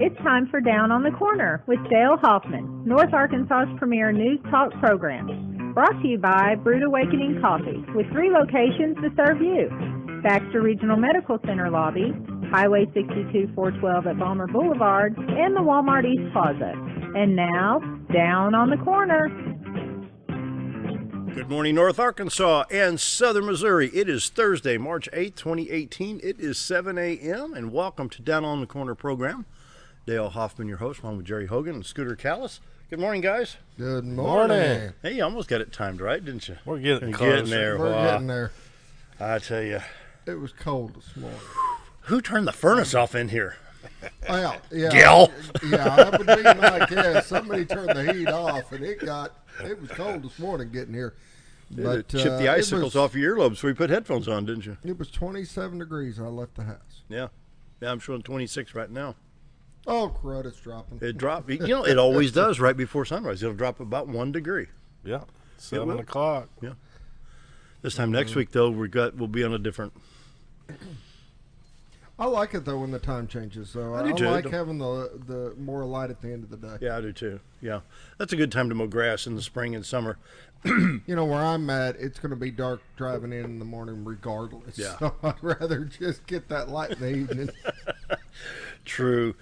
It's time for Down on the Corner with Dale Hoffman, North Arkansas's premier news talk program. Brought to you by Brewed Awakening Coffee, with 3 locations to serve you. Baxter Regional Medical Center lobby, Highway 62 412 at Balmer Boulevard, and the Walmart East Plaza. And now, Down on the Corner. Good morning, North Arkansas and Southern Missouri. It is Thursday, March 8th, 2018. It is 7 a.m. and welcome to Down on the Corner program. Dale Hoffman, your host, along with Jerry Hogan and Scooter Callis. Good morning, guys. Good morning. Hey, you almost got it timed right, didn't you? We're getting there. We're getting there. I tell you. It was cold this morning. Who turned the furnace off in here? Well, yeah. Gil? Yeah, that would be my guess. Somebody turned the heat off, and it was cold this morning getting here. But chipped the icicles off your earlobes so you put headphones on, didn't you? It was 27 degrees when I left the house. Yeah, I'm showing 26 right now. Oh, crud, it's dropping. It dropped. You know, it always does right before sunrise. It'll drop about 1 degree. Yeah, 7 o'clock. Yeah. This time next week, though, we'll be on a different. I like it, though, when the time changes. So I like having the more light at the end of the day. Yeah, I do, too. Yeah. That's a good time to mow grass in the spring and summer. You know, where I'm at, it's going to be dark driving in the morning regardless. Yeah. So I'd rather just get that light in the evening. True.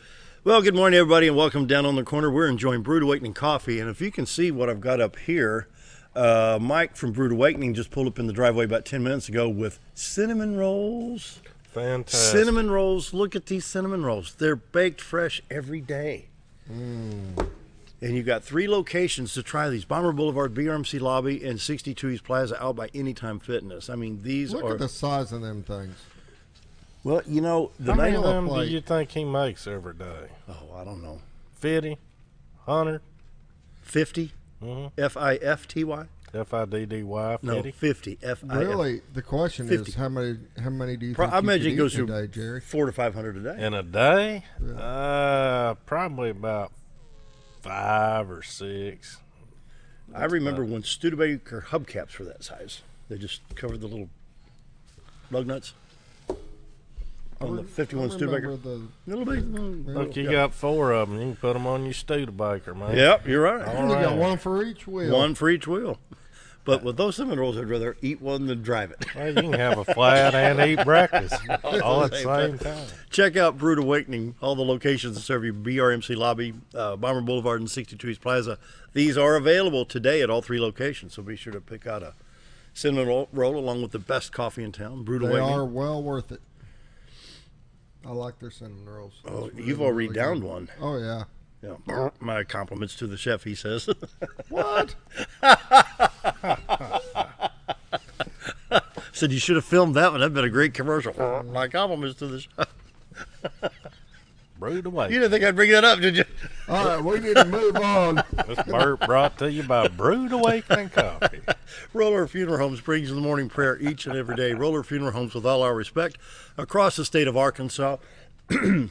Well, good morning, everybody, and welcome Down on the Corner. We're enjoying Brewed Awakening coffee, and if you can see what I've got up here, Mike from Brewed Awakening just pulled up in the driveway about 10 minutes ago with cinnamon rolls. Fantastic. Cinnamon rolls. Look at these cinnamon rolls. They're baked fresh every day. And you've got 3 locations to try these. Balmer Boulevard, BRMC Lobby, and 62 East Plaza out by Anytime Fitness. I mean, these Look at the size of them things. Well, you know, how many of them do you think he makes every day? Oh, I don't know. 50? 100? 50? F-I-F-T-Y? F-I-D-D-Y? 50? No, 50. F-I-F. Really, the question 50. is how many do you think I imagine it goes a through day, Jerry? 400 to 500 a day. In a day? Yeah. Probably about 5 or 6. I remember when Studebaker hubcaps were that size. They just covered the little lug nuts on the 51 Studebaker. Little bit. Look, you got 4 of them. You can put them on your Studebaker, man. Yep, you're right. You got one for each wheel. One for each wheel. But with those cinnamon rolls, I'd rather eat one than drive it. Well, you can have a flat and eat breakfast all at the same time. Check out Brewed Awakening. All the locations that serve you, BRMC Lobby, Balmer Boulevard, and 62 East Plaza. These are available today at all 3 locations, so be sure to pick out a cinnamon roll along with the best coffee in town, Brewed Awakening. They are well worth it. I like their cinnamon rolls. Oh, you've already downed one. Oh, yeah. Yeah. My compliments to the chef, he says. What? Said you should have filmed that one. That'd been a great commercial. My compliments to the chef. Brewed Awakening. You didn't think I'd bring that up, did you? All right, we need to move on. This burp brought to you by Brewed Awakening Coffee. Roller Funeral Homes brings you the morning prayer each and every day. Roller Funeral Homes, with all our respect, across the state of Arkansas.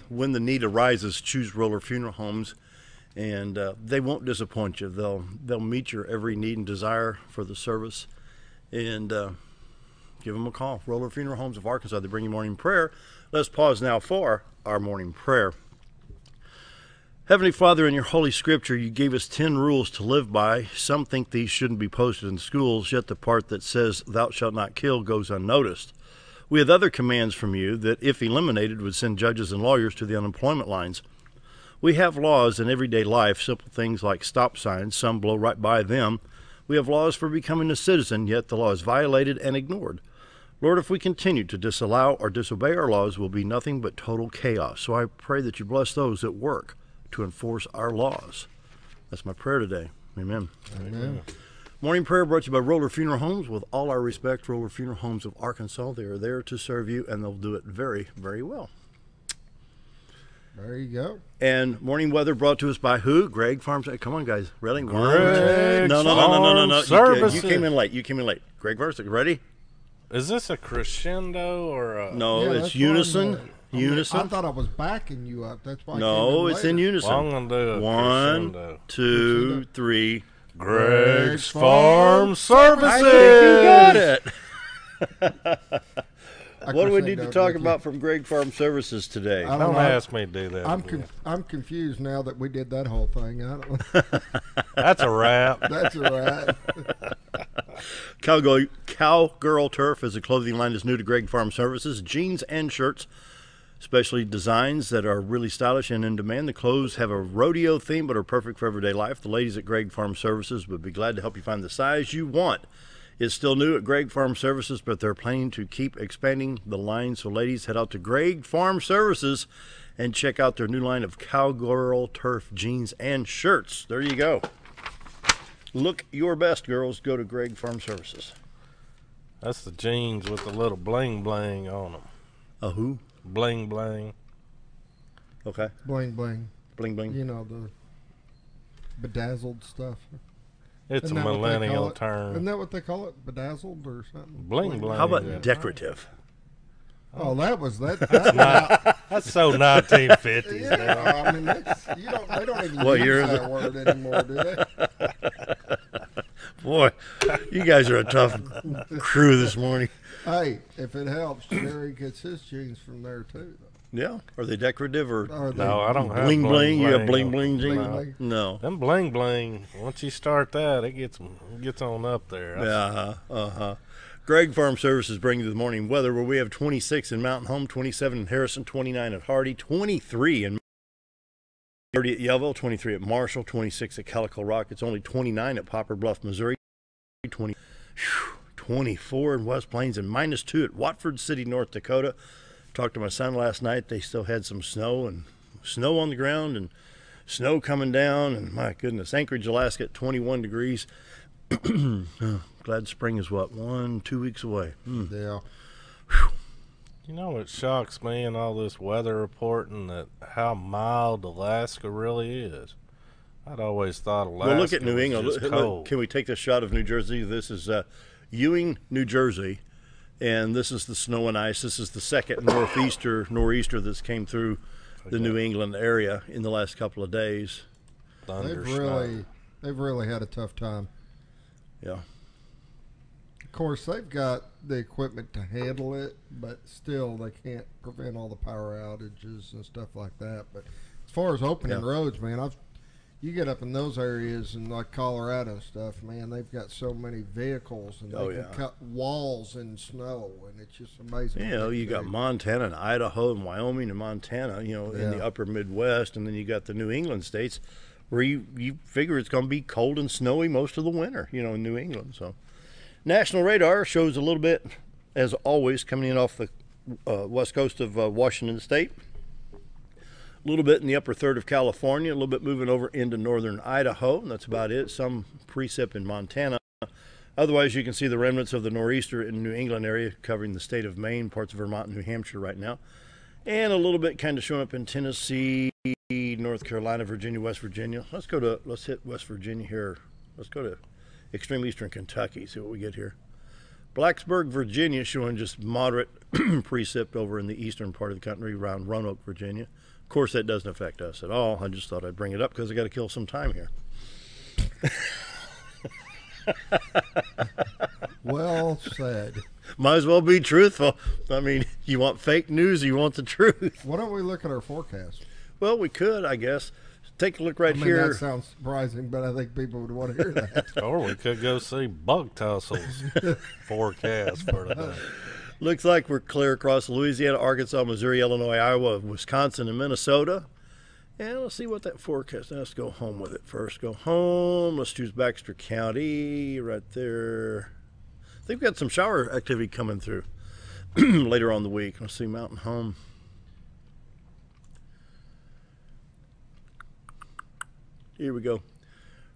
When the need arises, choose Roller Funeral Homes, and they won't disappoint you. They'll meet your every need and desire for the service, and give them a call. Roller Funeral Homes of Arkansas. They bring you morning prayer. Let's pause now for our morning prayer. Heavenly Father, in your Holy Scripture, you gave us 10 rules to live by. Some think these shouldn't be posted in schools, yet the part that says, "Thou shalt not kill," goes unnoticed. We have other commands from you that, if eliminated, would send judges and lawyers to the unemployment lines. We have laws in everyday life, simple things like stop signs. Some blow right by them. We have laws for becoming a citizen, yet the law is violated and ignored. Lord, if we continue to disallow or disobey our laws, will be nothing but total chaos. So I pray that you bless those that work to enforce our laws. That's my prayer today. Amen. Amen. Morning prayer brought to you by Roller Funeral Homes. With all our respect, Roller Funeral Homes of Arkansas. They are there to serve you, and they'll do it very, very well. There you go. And morning weather brought to us by who? Greg Farms. Come on, guys. Ready? Greg's No. Farm You came in late. Greg first. Ready? Is this a crescendo or a... No, Yeah, it's that's unison. I Unison. thought I was backing you up. That's why. No, it's in unison. Well, I'm going to do a 1, crescendo. 2, 3. Greg's Farm Services. I think you got it. What do we need to talk about from Greg Farm Services today? Don't ask me to do that. I'm confused now that we did that whole thing. I don't. That's a wrap. That's a wrap. Cowgirl Turf is a clothing line that's new to Greg Farm Services. Jeans and shirts, especially designs that are really stylish and in demand. The clothes have a rodeo theme but are perfect for everyday life. The ladies at Greg Farm Services would be glad to help you find the size you want. It's still new at Greg Farm Services, but they're planning to keep expanding the line. So ladies, head out to Greg Farm Services and check out their new line of Cowgirl Turf jeans and shirts. There you go. Look your best, girls. Go to Greg Farm Services. That's the jeans with the little bling bling on them. A who? Bling bling. Okay. Bling bling. Bling bling. You know, the bedazzled stuff. It's Isn't a that what they call millennial it? term. Isn't that what they call it? Bedazzled or something? Bling bling. How about yeah. decorative? Oh, that was that. That's so 1950s. Yeah, now. I mean, they don't even What use year is that it? word anymore, do they? Boy, you guys are a tough crew this morning. Hey, if it helps, Jerry gets his jeans from there too. Yeah. Are they decorative or Are they No, I don't have bling bling? You have bling bling bling bling jeans? bling? No. Them bling bling. Once you start that, it gets on up there. Greg Farm Services bring you the morning weather where we have 26 in Mountain Home, 27 in Harrison, 29 at Hardy, 23 in 30 at Yellville, 23 at Marshall, 26 at Calico Rock. It's only 29 at Poplar Bluff, Missouri, 24 in West Plains, and -2 at Watford City, North Dakota. Talked to my son last night. They still had some snow on the ground and snow coming down. And my goodness, Anchorage, Alaska at 21 degrees. Glad spring is 2 weeks away. Yeah. You know what shocks me in all this weather reporting, that how mild Alaska really is. I'd always thought Alaska Well, look at New was England. just Look, cold. can we take this shot of New Jersey? This is Ewing, New Jersey, and this is the snow and ice. This is the second nor'easter that's came through the New England area in the last couple of days. Thunder, snow. They've really had a tough time. Yeah. Of course, they've got the equipment to handle it, but still they can't prevent all the power outages and stuff like that. But as far as opening roads, man, you get up in those areas in like Colorado and stuff, man, they've got so many vehicles and they can cut walls in snow, and it's just amazing. You know, you got Montana and Idaho and Wyoming and Montana, in the upper Midwest, and then you got the New England states where you figure it's going to be cold and snowy most of the winter, in New England. So National Radar shows a little bit, as always, coming in off the west coast of Washington State. A little bit in the upper third of California, a little bit moving over into northern Idaho, and that's about it. Some precip in Montana. Otherwise, you can see the remnants of the nor'easter in the New England area covering the state of Maine, parts of Vermont, and New Hampshire right now. And a little bit kind of showing up in Tennessee, North Carolina, Virginia, West Virginia. Let's hit West Virginia here. Let's go to extreme eastern Kentucky, see what we get here. Blacksburg, Virginia, showing just moderate precip over in the eastern part of the country around Roanoke, Virginia. Of course, that doesn't affect us at all. I just thought I'd bring it up because I got to kill some time here. Well said. Might as well be truthful. I mean, you want fake news or you want the truth? Why don't we look at our forecast? Well, we could, I guess. Take a look right I mean, here. that sounds surprising, but I think people would want to hear that. Or we could go see Bug Tussle's forecast for today. Looks like we're clear across Louisiana, Arkansas, Missouri, Illinois, Iowa, Wisconsin, and Minnesota. And let's see what that forecast. Let's go home with it first. Go home. Let's choose Baxter County right there. They've got some shower activity coming through later on the week. Let's see Mountain Home. Here we go.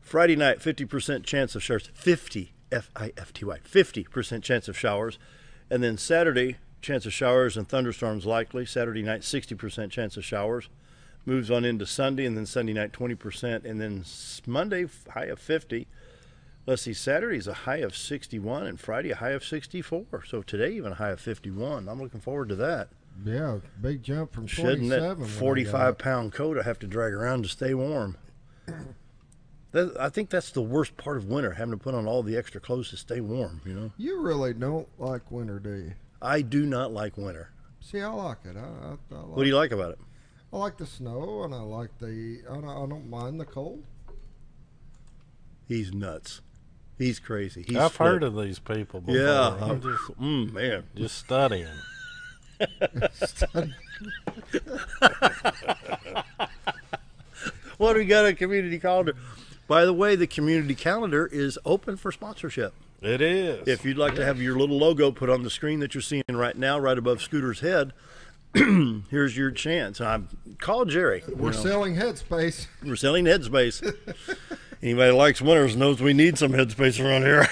Friday night, 50% chance of showers. 50, F-I-F-T-Y, 50% chance of showers. And then Saturday, chance of showers and thunderstorms likely. Saturday night, 60% chance of showers. Moves on into Sunday, and then Sunday night, 20%. And then Monday, high of 50. Let's see, Saturday's a high of 61, and Friday a high of 64. So today, even a high of 51. I'm looking forward to that. Yeah, big jump from Shedding that 27. 45-pound coat I have to drag around to stay warm. I think that's the worst part of winter, having to put on all the extra clothes to stay warm, You really don't like winter, do you? I do not like winter. See, I like it. I like What do you like about it? I like the snow, and I like I don't mind the cold. He's nuts. He's crazy. I've heard of these people before. Yeah. I'm just, man. just studying. What do we got? A community calendar. By the way, the community calendar is open for sponsorship. It is. If you'd like to have your little logo put on the screen that you're seeing right now, right above Scooter's head, here's your chance. Call Jerry. We're selling headspace. We're selling headspace. Anybody that likes winters knows we need some headspace around here.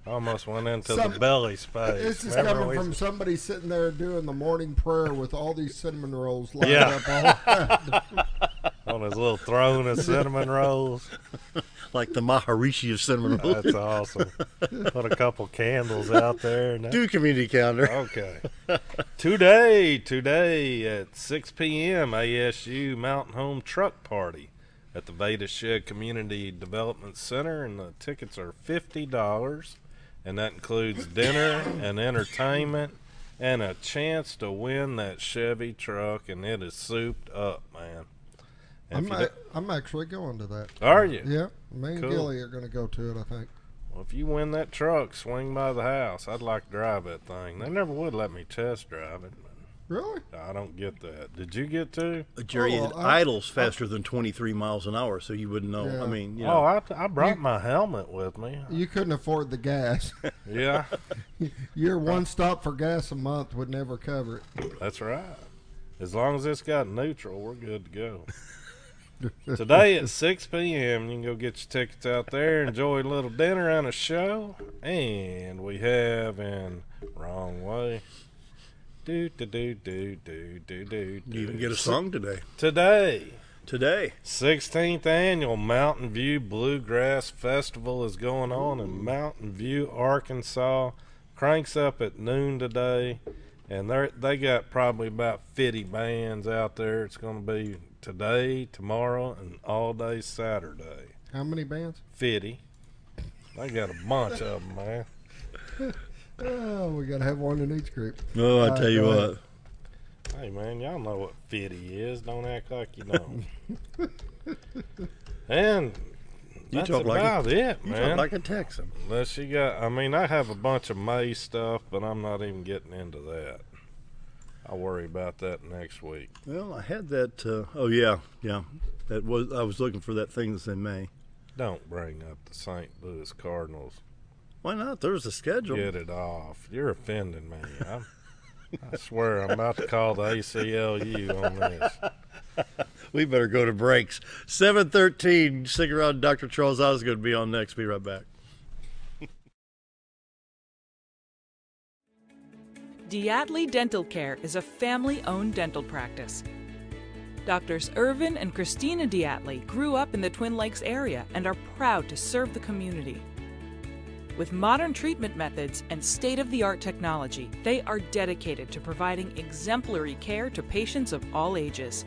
Almost went into the belly space. This is coming from somebody sitting there doing the morning prayer with all these cinnamon rolls lined up all around. On his little throne of cinnamon rolls. Like the Maharishi of cinnamon rolls. That's awesome. Put a couple candles out there. Do community calendar. Okay. Today at 6 p.m. ASU Mountain Home Truck Party at the Veda Shed Community Development Center, and the tickets are $50, and that includes dinner and entertainment and a chance to win that Chevy truck, and it is souped up, man. I'm actually going to that. Are you? Yeah, me and Cool. Gilly are going to go to it, I think. Well, if you win that truck, swing by the house. I'd like to drive that thing. They never would let me test drive it. Really? I don't get that. Did you get to? Jerry, it idles faster than 23 miles an hour, so you wouldn't know. Yeah. I mean, you know. I brought my helmet with me. You couldn't afford the gas. Yeah, Your one stop for gas a month would never cover it. that's right. As long as it's got neutral, we're good to go. Today at 6 p.m., you can go get your tickets out there, enjoy a little dinner and a show. And we have wrong way. You You even get a song today. Today, 16th annual Mountain View Bluegrass Festival is going on in Mountain View, Arkansas. Cranks up at noon today, and they got probably about 50 bands out there. It's going to be today, tomorrow, and all day Saturday. How many bands? 50. They got a bunch of them, man. Oh, we got to have one in each group. Oh, I tell you go what. ahead. Hey, man, y'all know what 50 is. Don't act like you don't. And You that's talk like about it, You man. talk like a Texan. Unless you got, I have a bunch of May stuff, but I'm not even getting into that. I'll worry about that next week. Well, I had that. Yeah. I was looking for that thing that's in May. Don't bring up the St. Louis Cardinals. Why not? There's a schedule. Get it off. You're offending me. I swear I'm about to call the ACLU on this. We better go to breaks. 7:13. Stick around. Dr. Charles Osgood will be on next. Be right back. Diatley Dental Care is a family-owned dental practice. Doctors Irvin and Christina Diatley grew up in the Twin Lakes area and are proud to serve the community. With modern treatment methods and state-of-the-art technology, they are dedicated to providing exemplary care to patients of all ages.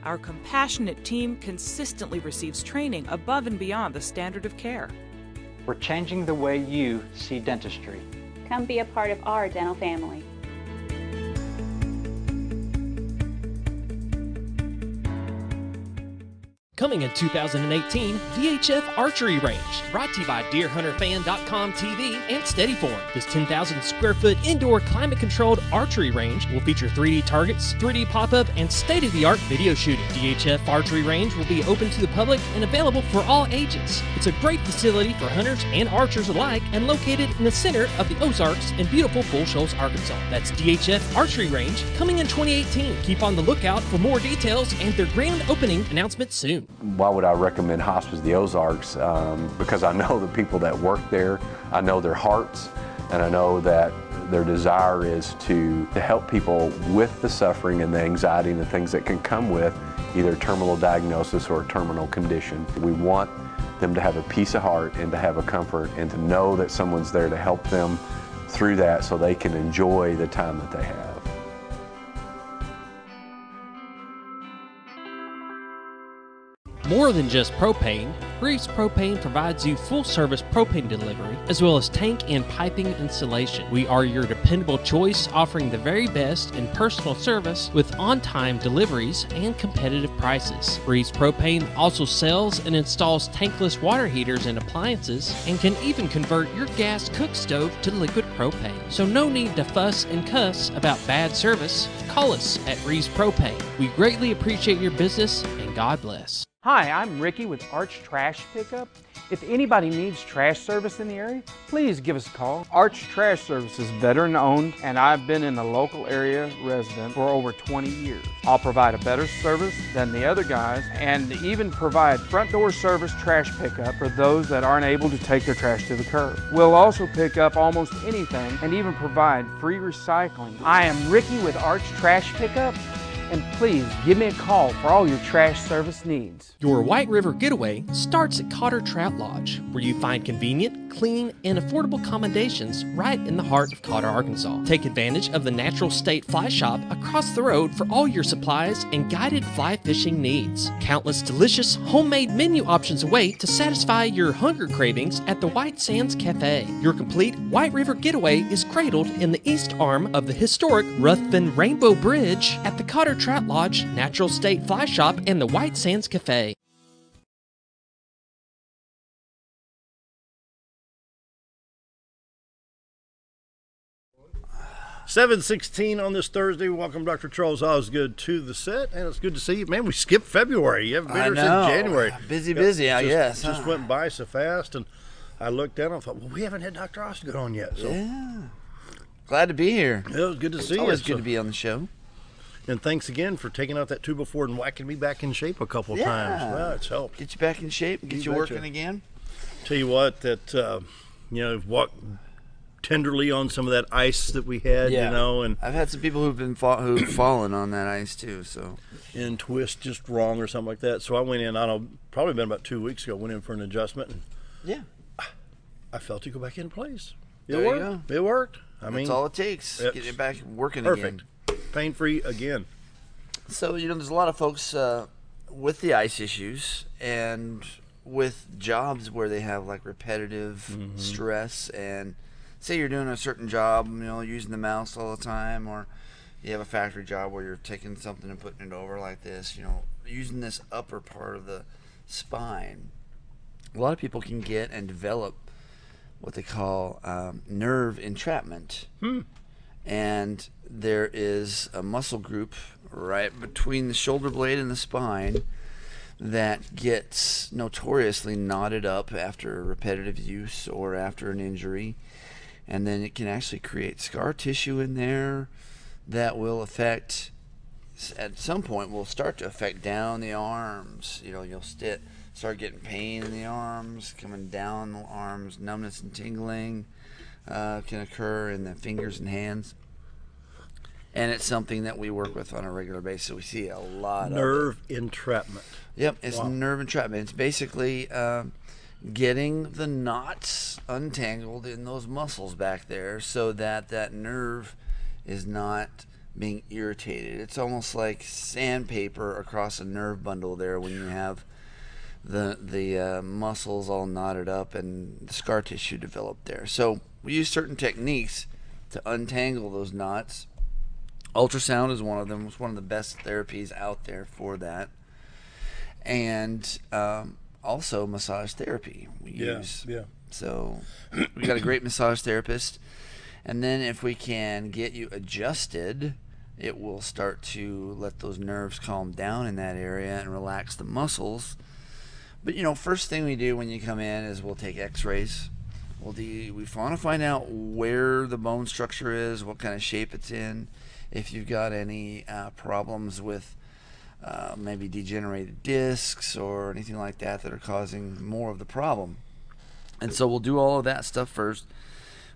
Our compassionate team consistently receives training above and beyond the standard of care. We're changing the way you see dentistry. Come be a part of our dental family. Coming in 2018, DHF Archery Range, brought to you by DeerHunterFan.com TV and Steadyform. This 10,000 square foot indoor climate-controlled archery range will feature 3D targets, 3D pop-up, and state-of-the-art video shooting. DHF Archery Range will be open to the public and available for all ages. It's a great facility for hunters and archers alike and located in the center of the Ozarks in beautiful Bull Shoals, Arkansas. That's DHF Archery Range, coming in 2018. Keep on the lookout for more details and their grand opening announcement soon. Why would I recommend Hospice the Ozarks? Because I know the people that work there, I know their hearts, and I know that their desire is to help people with the suffering and the anxiety and the things that can come with either terminal diagnosis or a terminal condition. We want them to have a peace of heart and to have a comfort and to know that someone's there to help them through that so they can enjoy the time that they have. More than just propane, Breeze Propane provides you full-service propane delivery, as well as tank and piping installation. We are your dependable choice, offering the very best in personal service with on-time deliveries and competitive prices. Breeze Propane also sells and installs tankless water heaters and appliances, and can even convert your gas cook stove to liquid propane. So no need to fuss and cuss about bad service. Call us at Breeze Propane. We greatly appreciate your business, and God bless. Hi, I'm Ricky with Arch Trash Pickup. If anybody needs trash service in the area, please give us a call. Arch Trash Service is veteran owned, and I've been in the local area resident for over 20 years. I'll provide a better service than the other guys, and even provide front door service trash pickup for those that aren't able to take their trash to the curb. We'll also pick up almost anything and even provide free recycling. I am Ricky with Arch Trash Pickup, and please give me a call for all your trash service needs. Your White River Getaway starts at Cotter Trout Lodge, where you find convenient, clean, and affordable accommodations right in the heart of Cotter, Arkansas. Take advantage of the Natural State Fly Shop across the road for all your supplies and guided fly fishing needs. Countless delicious homemade menu options await to satisfy your hunger cravings at the White Sands Cafe. Your complete White River Getaway is cradled in the east arm of the historic Ruthven Rainbow Bridge at the Cotter Trout Lodge, Natural State Fly Shop, and the White Sands Cafe. 7:16 on this Thursday. Welcome Dr. Charles Osgood to the set, and it's good to see you. Man, we skipped February. You haven't been here since January. Busy, I guess. Just went by so fast, and I looked down and thought, well, we haven't had Dr. Osgood on yet. So. Yeah. Glad to be here. Yeah, it was good to see you. Always good to be on the show. And thanks again for taking out that 2x4 and whacking me back in shape a couple of times. Well, it's helped. Get you back in shape and get you working again. Tell you what, that walked tenderly on some of that ice that we had, and I've had some people who've fallen on that ice too, so and twist just wrong or something like that. So I went in, I don't know, probably been about 2 weeks ago, went in for an adjustment, and I felt it go back in place. It worked. It worked. That's all it takes. Get it back working perfect. Again. Pain-free again. So, there's a lot of folks with the ice issues and with jobs where they have like repetitive stress, and say you're doing a certain job, using the mouse all the time, or you have a factory job where you're taking something and putting it over like this, using this upper part of the spine. A lot of people can get and develop what they call nerve entrapment. And there is a muscle group right between the shoulder blade and the spine that gets notoriously knotted up after repetitive use or after an injury, and then it can actually create scar tissue in there that will affect, at some point will start to affect down the arms. You'll start getting pain in the arms, coming down the arms, numbness and tingling can occur in the fingers and hands. And it's something that we work with on a regular basis. We see a lot of nerve entrapment. Yep, it's nerve entrapment. It's basically getting the knots untangled in those muscles back there so that that nerve is not being irritated. It's almost like sandpaper across a nerve bundle there when you have the muscles all knotted up and the scar tissue developed there. So we use certain techniques to untangle those knots. Ultrasound is one of them. It's one of the best therapies out there for that. And also massage therapy we use. So we got a great massage therapist. And then if we can get you adjusted, it will start to let those nerves calm down in that area and relax the muscles. But first thing we do when you come in is we'll take x-rays. We want to find out where the bone structure is, what kind of shape it's in, if you've got any problems with maybe degenerated discs or anything like that are causing more of the problem. And so we'll do all of that stuff first.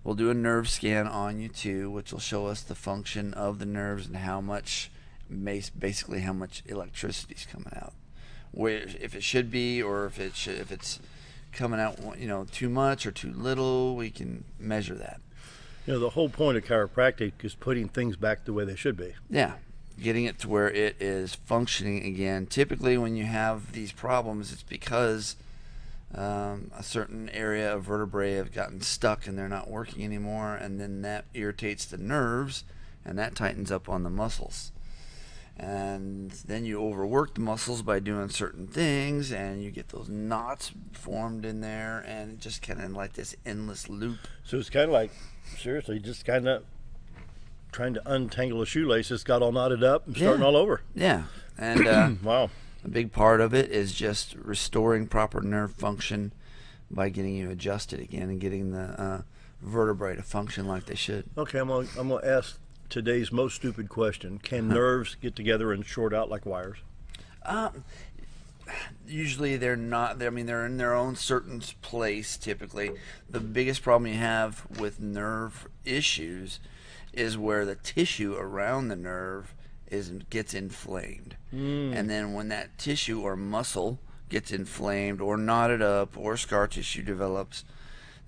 We'll do a nerve scan on you too, which will show us the function of the nerves and how much, basically how much electricity is coming out, where if it should be, or if it's coming out too much or too little. We can measure that. The whole point of chiropractic is putting things back the way they should be. Yeah, getting it to where it is functioning again. Typically when you have these problems, it's because a certain area of vertebrae have gotten stuck and they're not working anymore, and then that irritates the nerves and that tightens up on the muscles. And then you overwork the muscles by doing certain things, and you get those knots formed in there, and it just kind of like this endless loop. So it's kind of like, seriously, just kind of trying to untangle a shoelace that's got all knotted up and starting all over. Yeah. And wow. A big part of it is just restoring proper nerve function by getting you adjusted again and getting the vertebrae to function like they should. Okay, I'm gonna ask today's most stupid question. Can nerves get together and short out like wires? Usually they're not. I mean, they're in their own certain place typically. The biggest problem you have with nerve issues is where the tissue around the nerve gets inflamed. And then when that tissue or muscle gets inflamed or knotted up or scar tissue develops,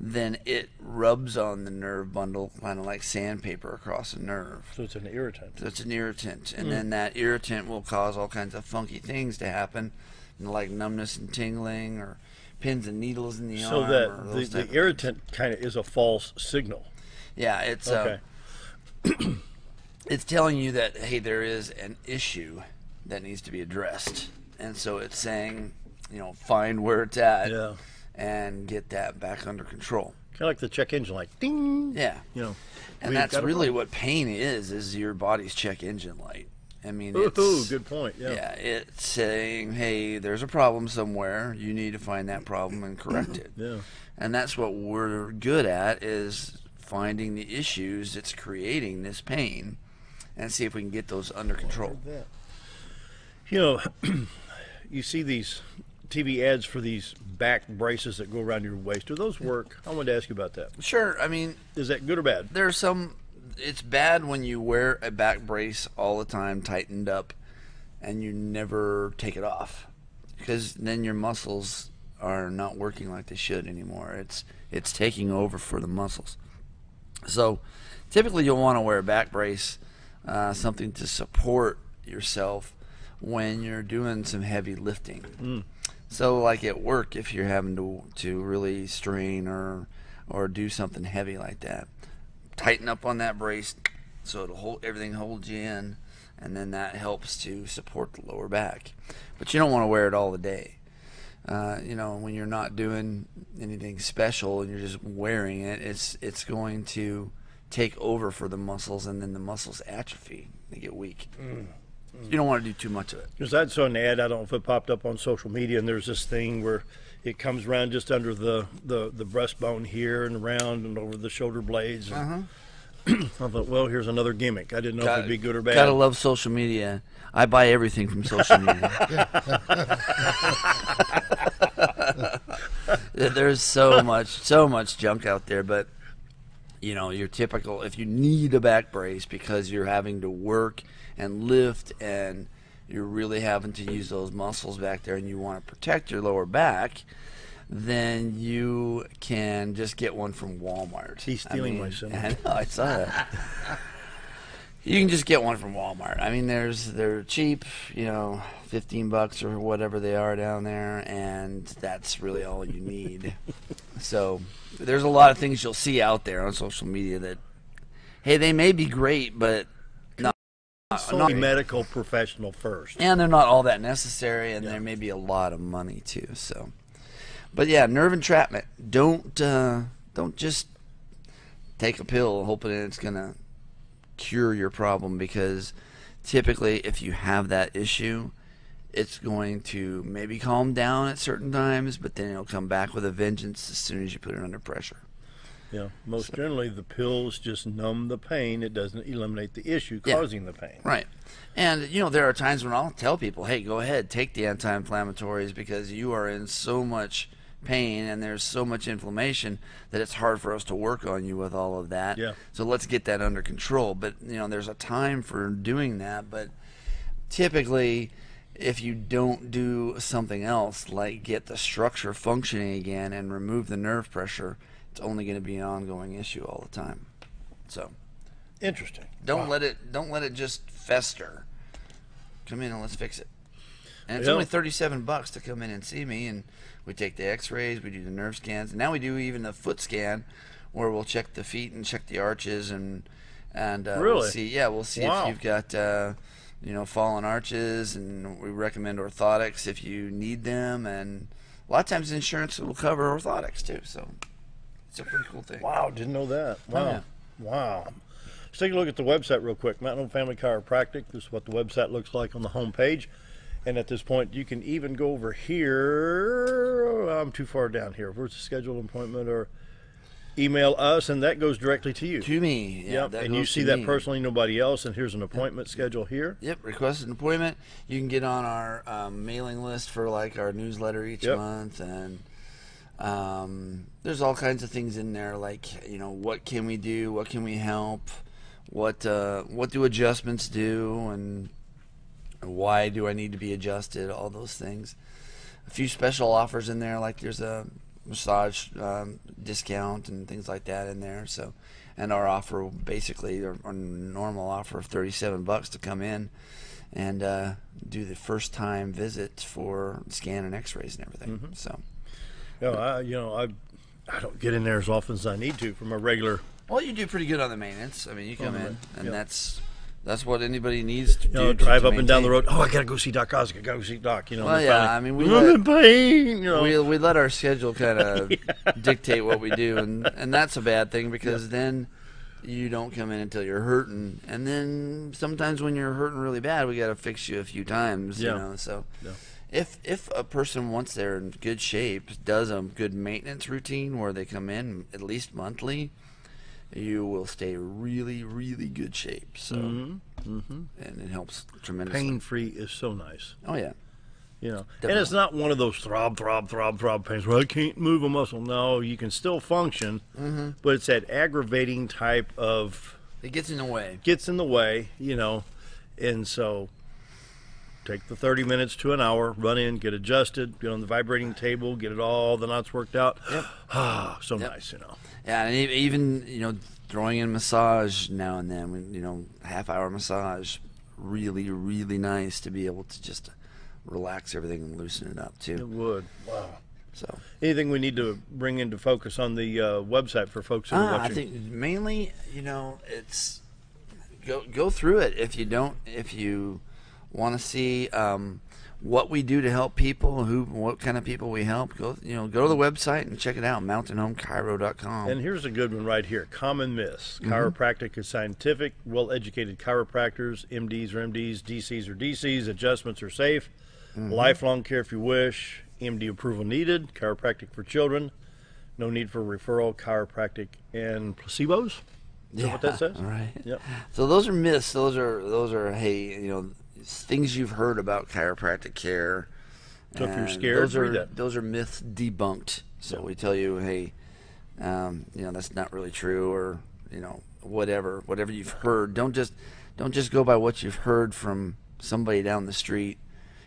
then it rubs on the nerve bundle kind of like sandpaper across a nerve. So it's an irritant. So it's an irritant. And then that irritant will cause all kinds of funky things to happen, like numbness and tingling or pins and needles in the arm. So that the irritant kind of is a false signal. Yeah, it's okay. It's telling you that, hey, there is an issue that needs to be addressed. And so it's saying, find where it's at and get that back under control. Kind of like the check engine light. Ding! Yeah. And that's really what pain is your body's check engine light. I mean, it's... good point, Yeah, it's saying, hey, there's a problem somewhere. You need to find that problem and correct it. Yeah. And that's what we're good at, is finding the issues that's creating this pain and see if we can get those under control. You see these TV ads for these back braces that go around your waist. Do those work? I wanted to ask you about that. Sure. I mean, is that good or bad? There's some. It's bad when you wear a back brace all the time, tightened up, and you never take it off, because then your muscles are not working like they should anymore. It's taking over for the muscles. So typically you'll want to wear a back brace, something to support yourself when you're doing some heavy lifting. So like at work, if you're having to really strain or do something heavy like that, tighten up on that brace so everything holds you in, and then that helps to support the lower back. But you don't want to wear it all the day. When you're not doing anything special and you're just wearing it, it's going to take over for the muscles, and then the muscles atrophy. They get weak. You don't want to do too much of it. Because I saw an ad, I don't know if it popped up on social media, and there's this thing where it comes around just under the breastbone here and around and over the shoulder blades. And I thought, well, here's another gimmick. I didn't know if it'd be good or bad. Gotta love social media. I buy everything from social media. There's so much junk out there, but your typical, if you need a back brace because you're having to work and lift and you're really having to use those muscles back there and you want to protect your lower back, then you can just get one from Walmart. He's stealing my symbol. I know, I saw that. You can just get one from Walmart. I mean, they're cheap, $15 or whatever they are down there, and that's really all you need. So there's a lot of things you'll see out there on social media that, hey, they may be great, but not medical professional first. And they're not all that necessary, and there may be a lot of money too. So, but yeah, nerve entrapment. Don't just take a pill hoping it's gonna cure your problem, because typically if you have that issue, it's going to maybe calm down at certain times, but then it'll come back with a vengeance as soon as you put it under pressure. Yeah, most generally the pills just numb the pain. It doesn't eliminate the issue causing the pain. Right. And there are times when I'll tell people, hey, go ahead, take the anti-inflammatories, because you are in so much pain and there's so much inflammation that it's hard for us to work on you with all of that. Yeah. So let's get that under control. But there's a time for doing that. But typically, if you don't do something else like get the structure functioning again and remove the nerve pressure, it's only going to be an ongoing issue all the time. So interesting. Don't let it just fester. Come in and let's fix it. And it's only $37 to come in and see me, and we take the x-rays, we do the nerve scans, and now we do even the foot scan where we'll check the feet and check the arches and really? we'll see if you've got fallen arches, and we recommend orthotics if you need them, and a lot of times insurance will cover orthotics too, so it's a pretty cool thing. Wow, didn't know that. Wow. Oh, yeah. Wow. Let's take a look at the website real quick. Mountain Home Family Chiropractic. This is what the website looks like on the home page. And at this point, you can even go over here. I'm too far down here. Where's the scheduled appointment? Or email us, and that goes directly to you. To me. Yeah, yep. And you see that personally, nobody else. And here's an appointment schedule here. Yep. Request an appointment. You can get on our mailing list for like our newsletter each month, and there's all kinds of things in there, like what can we do, what can we help, what do adjustments do, and why do I need to be adjusted, all those things. A few special offers in there, like there's a massage discount and things like that in there. So, and our offer, basically our normal offer of $37 to come in and do the first time visit for scan and x-rays and everything. Mm-hmm. So I don't get in there as often as I need to from a regular. Well, you do pretty good on the maintenance. I mean, you come in, and that's what anybody needs to do. Drive up and down the road. Oh, I gotta go see Doc Osgood. I gotta go see Doc. Well, yeah. I mean, we let our schedule kind of dictate what we do, and that's a bad thing, because then you don't come in until you're hurting, and then sometimes when you're hurting really bad, we gotta fix you a few times. So. Yeah. If a person, once they're in good shape, does a good maintenance routine where they come in at least monthly, you will stay really, really good shape. So, and it helps tremendously. Pain-free is so nice. Oh yeah, and it's not one of those throb pains where I can't move a muscle. No, you can still function, but it's that aggravating type of. It gets in the way. And so. Take the 30 minutes to an hour, run in, get adjusted, get on the vibrating table, get all the knots worked out. Yep. Nice, Yeah, and even, throwing in massage now and then, half-hour massage, really, really nice to be able to just relax everything and loosen it up, too. It would. Wow. So, anything we need to bring into focus on the website for folks who are watching? I think mainly, it's go through it. If you want to see what we do to help people, what kind of people we help, go to the website and check it out, mountainhomechiro.com. And here's a good one right here. Common myths. Chiropractic is scientific. Well-educated chiropractors, MDs or MDs, DCs or DCs. Adjustments are safe. Lifelong care if you wish. MD approval needed. Chiropractic for children. No need for referral. Chiropractic and placebos. Is that what that says? All right. Yep. So those are myths. Those are things you've heard about chiropractic care. So if you're scared, those are myths debunked. So we tell you, hey, that's not really true, or whatever you've heard. Don't just go by what you've heard from somebody down the street.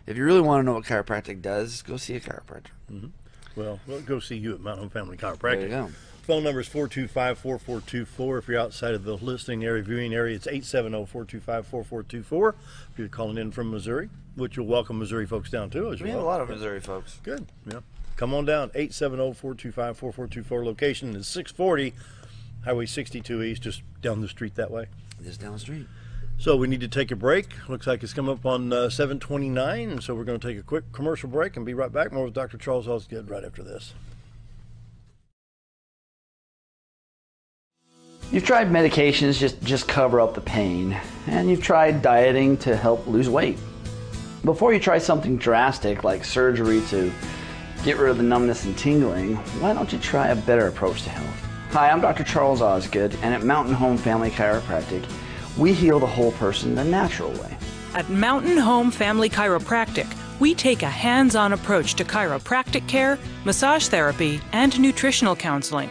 If you really want to know what chiropractic does, go see a chiropractor. Well, we'll go see you at Mountain Home Family Chiropractic. There you go. Phone number is 425-4424. If you're outside of the listening area, viewing area, it's 870-425-4424. If you're calling in from Missouri, which you'll welcome Missouri folks down too as well. We have a lot of Missouri folks. Good. Yeah. Come on down. 870-425-4424. Location is 640 Highway 62 East, just down the street that way. Just down the street. So we need to take a break. Looks like it's coming up on 7:29, and so we're going to take a quick commercial break and be right back. More with Dr. Charles Osgood right after this. You've tried medications just cover up the pain, and you've tried dieting to help lose weight. Before you try something drastic like surgery to get rid of the numbness and tingling, why don't you try a better approach to health? Hi, I'm Dr. Charles Osgood, and at Mountain Home Family Chiropractic, we heal the whole person the natural way. At Mountain Home Family Chiropractic, we take a hands-on approach to chiropractic care, massage therapy, and nutritional counseling.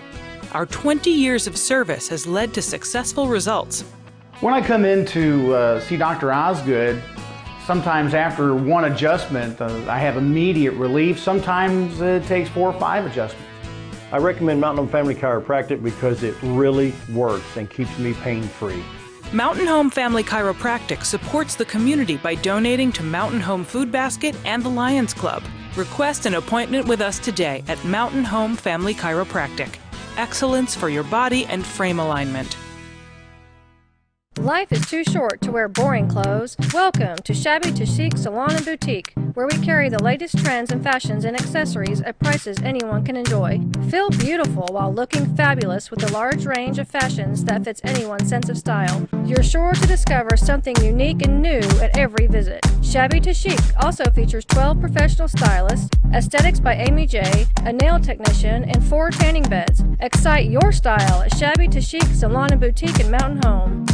Our 20 years of service has led to successful results. When I come in to see Dr. Osgood, sometimes after one adjustment, I have immediate relief. Sometimes it takes 4 or 5 adjustments. I recommend Mountain Home Family Chiropractic because it really works and keeps me pain-free. Mountain Home Family Chiropractic supports the community by donating to Mountain Home Food Basket and the Lions Club. Request an appointment with us today at Mountain Home Family Chiropractic. Excellence for your body and frame alignment. Life is too short to wear boring clothes. Welcome to Shabby to Chic Salon and Boutique, where we carry the latest trends and fashions and accessories at prices anyone can enjoy. Feel beautiful while looking fabulous with a large range of fashions that fits anyone's sense of style. You're sure to discover something unique and new at every visit. Shabby to Chic also features 12 professional stylists, aesthetics by Amy J, a nail technician, and 4 tanning beds. Excite your style at Shabby to Chic Salon and Boutique in Mountain Home.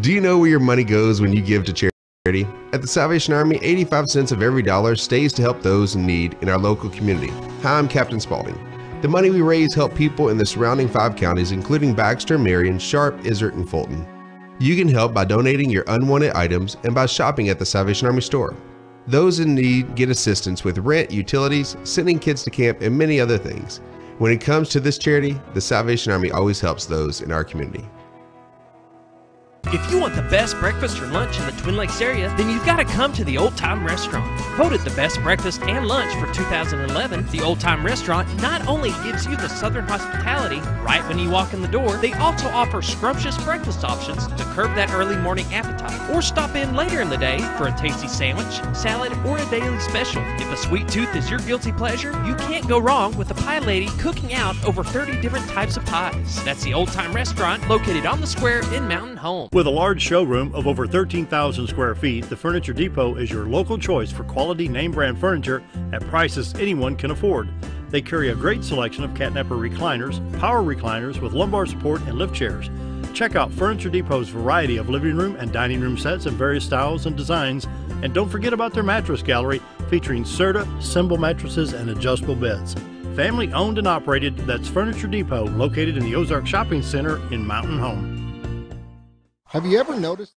Do you know where your money goes when you give to charity? At the Salvation Army, 85 cents of every dollar stays to help those in need in our local community. Hi, I'm Captain Spaulding. The money we raise help people in the surrounding 5 counties, including Baxter, Marion, Sharp, Izzard, and Fulton. You can help by donating your unwanted items and by shopping at the Salvation Army store. Those in need get assistance with rent, utilities, sending kids to camp, and many other things. When it comes to this charity, the Salvation Army always helps those in our community. If you want the best breakfast or lunch in the Twin Lakes area, then you've got to come to the Old Time Restaurant. Voted the best breakfast and lunch for 2011, the Old Time Restaurant not only gives you the Southern hospitality right when you walk in the door, they also offer scrumptious breakfast options to curb that early morning appetite. Or stop in later in the day for a tasty sandwich, salad, or a daily special. If a sweet tooth is your guilty pleasure, you can't go wrong with the Pie Lady cooking out over 30 different types of pies. That's the Old Time Restaurant located on the square in Mountain Home. With a large showroom of over 13,000 square feet, the Furniture Depot is your local choice for quality name brand furniture at prices anyone can afford. They carry a great selection of catnapper recliners, power recliners with lumbar support, and lift chairs. Check out Furniture Depot's variety of living room and dining room sets in various styles and designs. And don't forget about their mattress gallery featuring Serta, Symbol mattresses, and adjustable beds. Family owned and operated, that's Furniture Depot, located in the Ozark Shopping Center in Mountain Home. Have you ever noticed?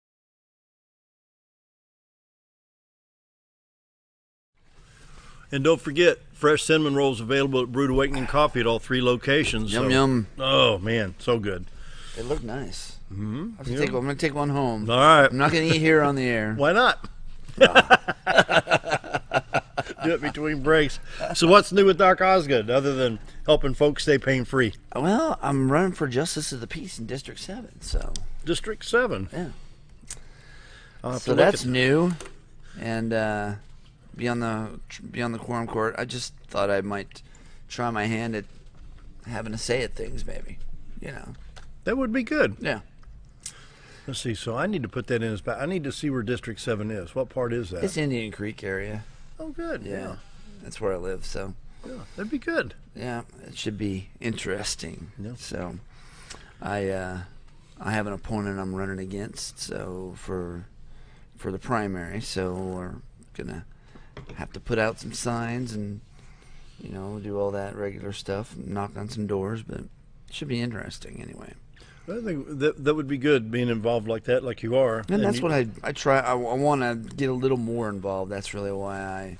And don't forget, fresh cinnamon rolls available at Brewed Awakening Coffee at all 3 locations. Yum, yum. Oh, man, so good. They look nice. Mm-hmm. I'm going to take one home. All right. I'm not going to eat here on the air. Why not? Do it between breaks. So what's new with Doc Osgood other than helping folks stay pain-free? Well, I'm running for Justice of the Peace in District 7, so. District 7? Yeah. So that's new, and be on the Quorum Court. I just thought I might try my hand at having a say at things, maybe. You know. That would be good. Yeah. Let's see. So I need to put that in his back. I need to see where District 7 is. What part is that? It's Indian Creek area. Oh, good. Yeah. That's where I live, so. Yeah, that'd be good. Yeah, it should be interesting. Yeah. So, I have an opponent I'm running against, so for the primary. So we're gonna have to put out some signs and do all that regular stuff, and knock on some doors, but it should be interesting anyway. I think that would be good, being involved like that, like you are. And that's what I try. I want to get a little more involved. That's really why I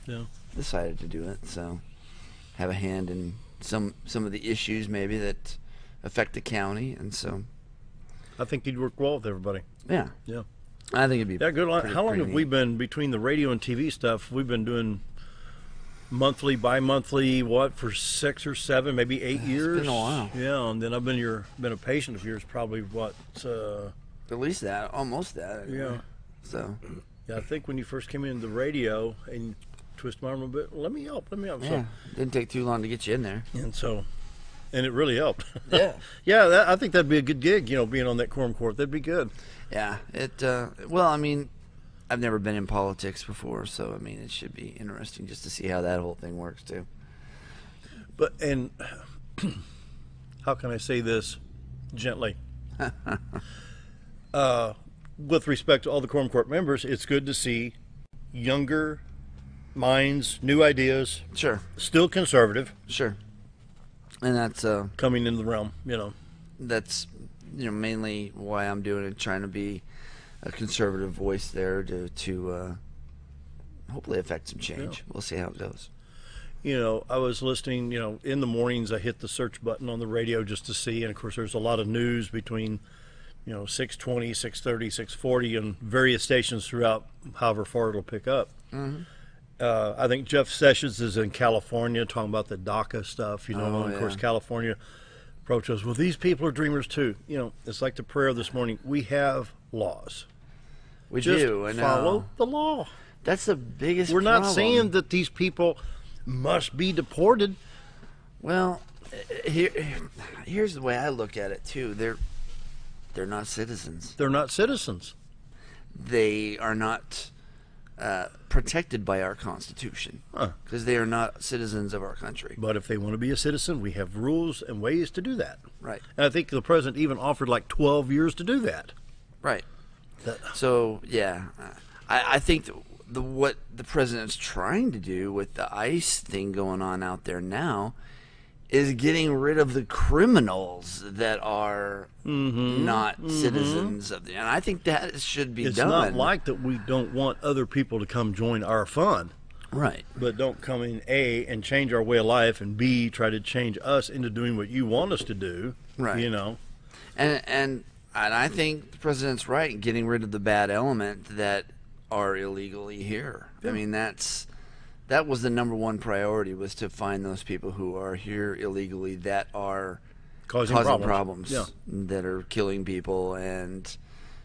decided to do it. So have a hand in some of the issues maybe that affect the county, and so I think you'd work well with everybody. Yeah. Yeah. I think it'd be good. How long have we neat. been between the radio and TV stuff? We've been doing monthly, bi-monthly, for 6 or 7, maybe 8 years. It's been a while. Yeah, and then I've been a patient of yours probably at least that, almost that. Yeah. So. Yeah, I think when you first came into the radio and twist my arm a bit, let me help. Yeah. So, didn't take too long to get you in there. And it really helped. Yeah. Yeah, I think that'd be a good gig. Being on that Quorum Court, that'd be good. Yeah. Well, I mean, I've never been in politics before, so I mean, it should be interesting just to see how that whole thing works too. And how can I say this gently? With respect to all the Quorum Court members, it's good to see younger minds, new ideas. Sure. Still conservative. Sure. And that's coming into the realm. That's mainly why I'm doing it, trying to be a conservative voice there to hopefully affect some change. We'll see how it goes. I was listening, in the mornings I hit the search button on the radio just to see, and of course there's a lot of news between 620, 630, 640, and various stations throughout however far it'll pick up. I think Jeff Sessions is in California talking about the DACA stuff, and of course California approached us, well, these people are dreamers too. It's like the prayer this morning. We have laws. We Just do. And follow the law. That's the biggest We're not problem. saying that these people must be deported. Well, here's the way I look at it too. They're not citizens. They're not citizens. They are not protected by our Constitution because they are not citizens of our country. But if they want to be a citizen, we have rules and ways to do that. Right. And I think the president even offered like 12 years to do that. Right. So, yeah, I think what the president's trying to do with the ICE thing going on out there now is getting rid of the criminals that are not citizens of the. And I think that should be done. It's not like that we don't want other people to come join our fun. Right. But don't come in A and change our way of life, and B try to change us into doing what you want us to do. Right. And I think the president's right in getting rid of the bad element that are illegally here. Yeah. I mean, that was the number one priority, was to find those people who are here illegally that are causing problems that are killing people and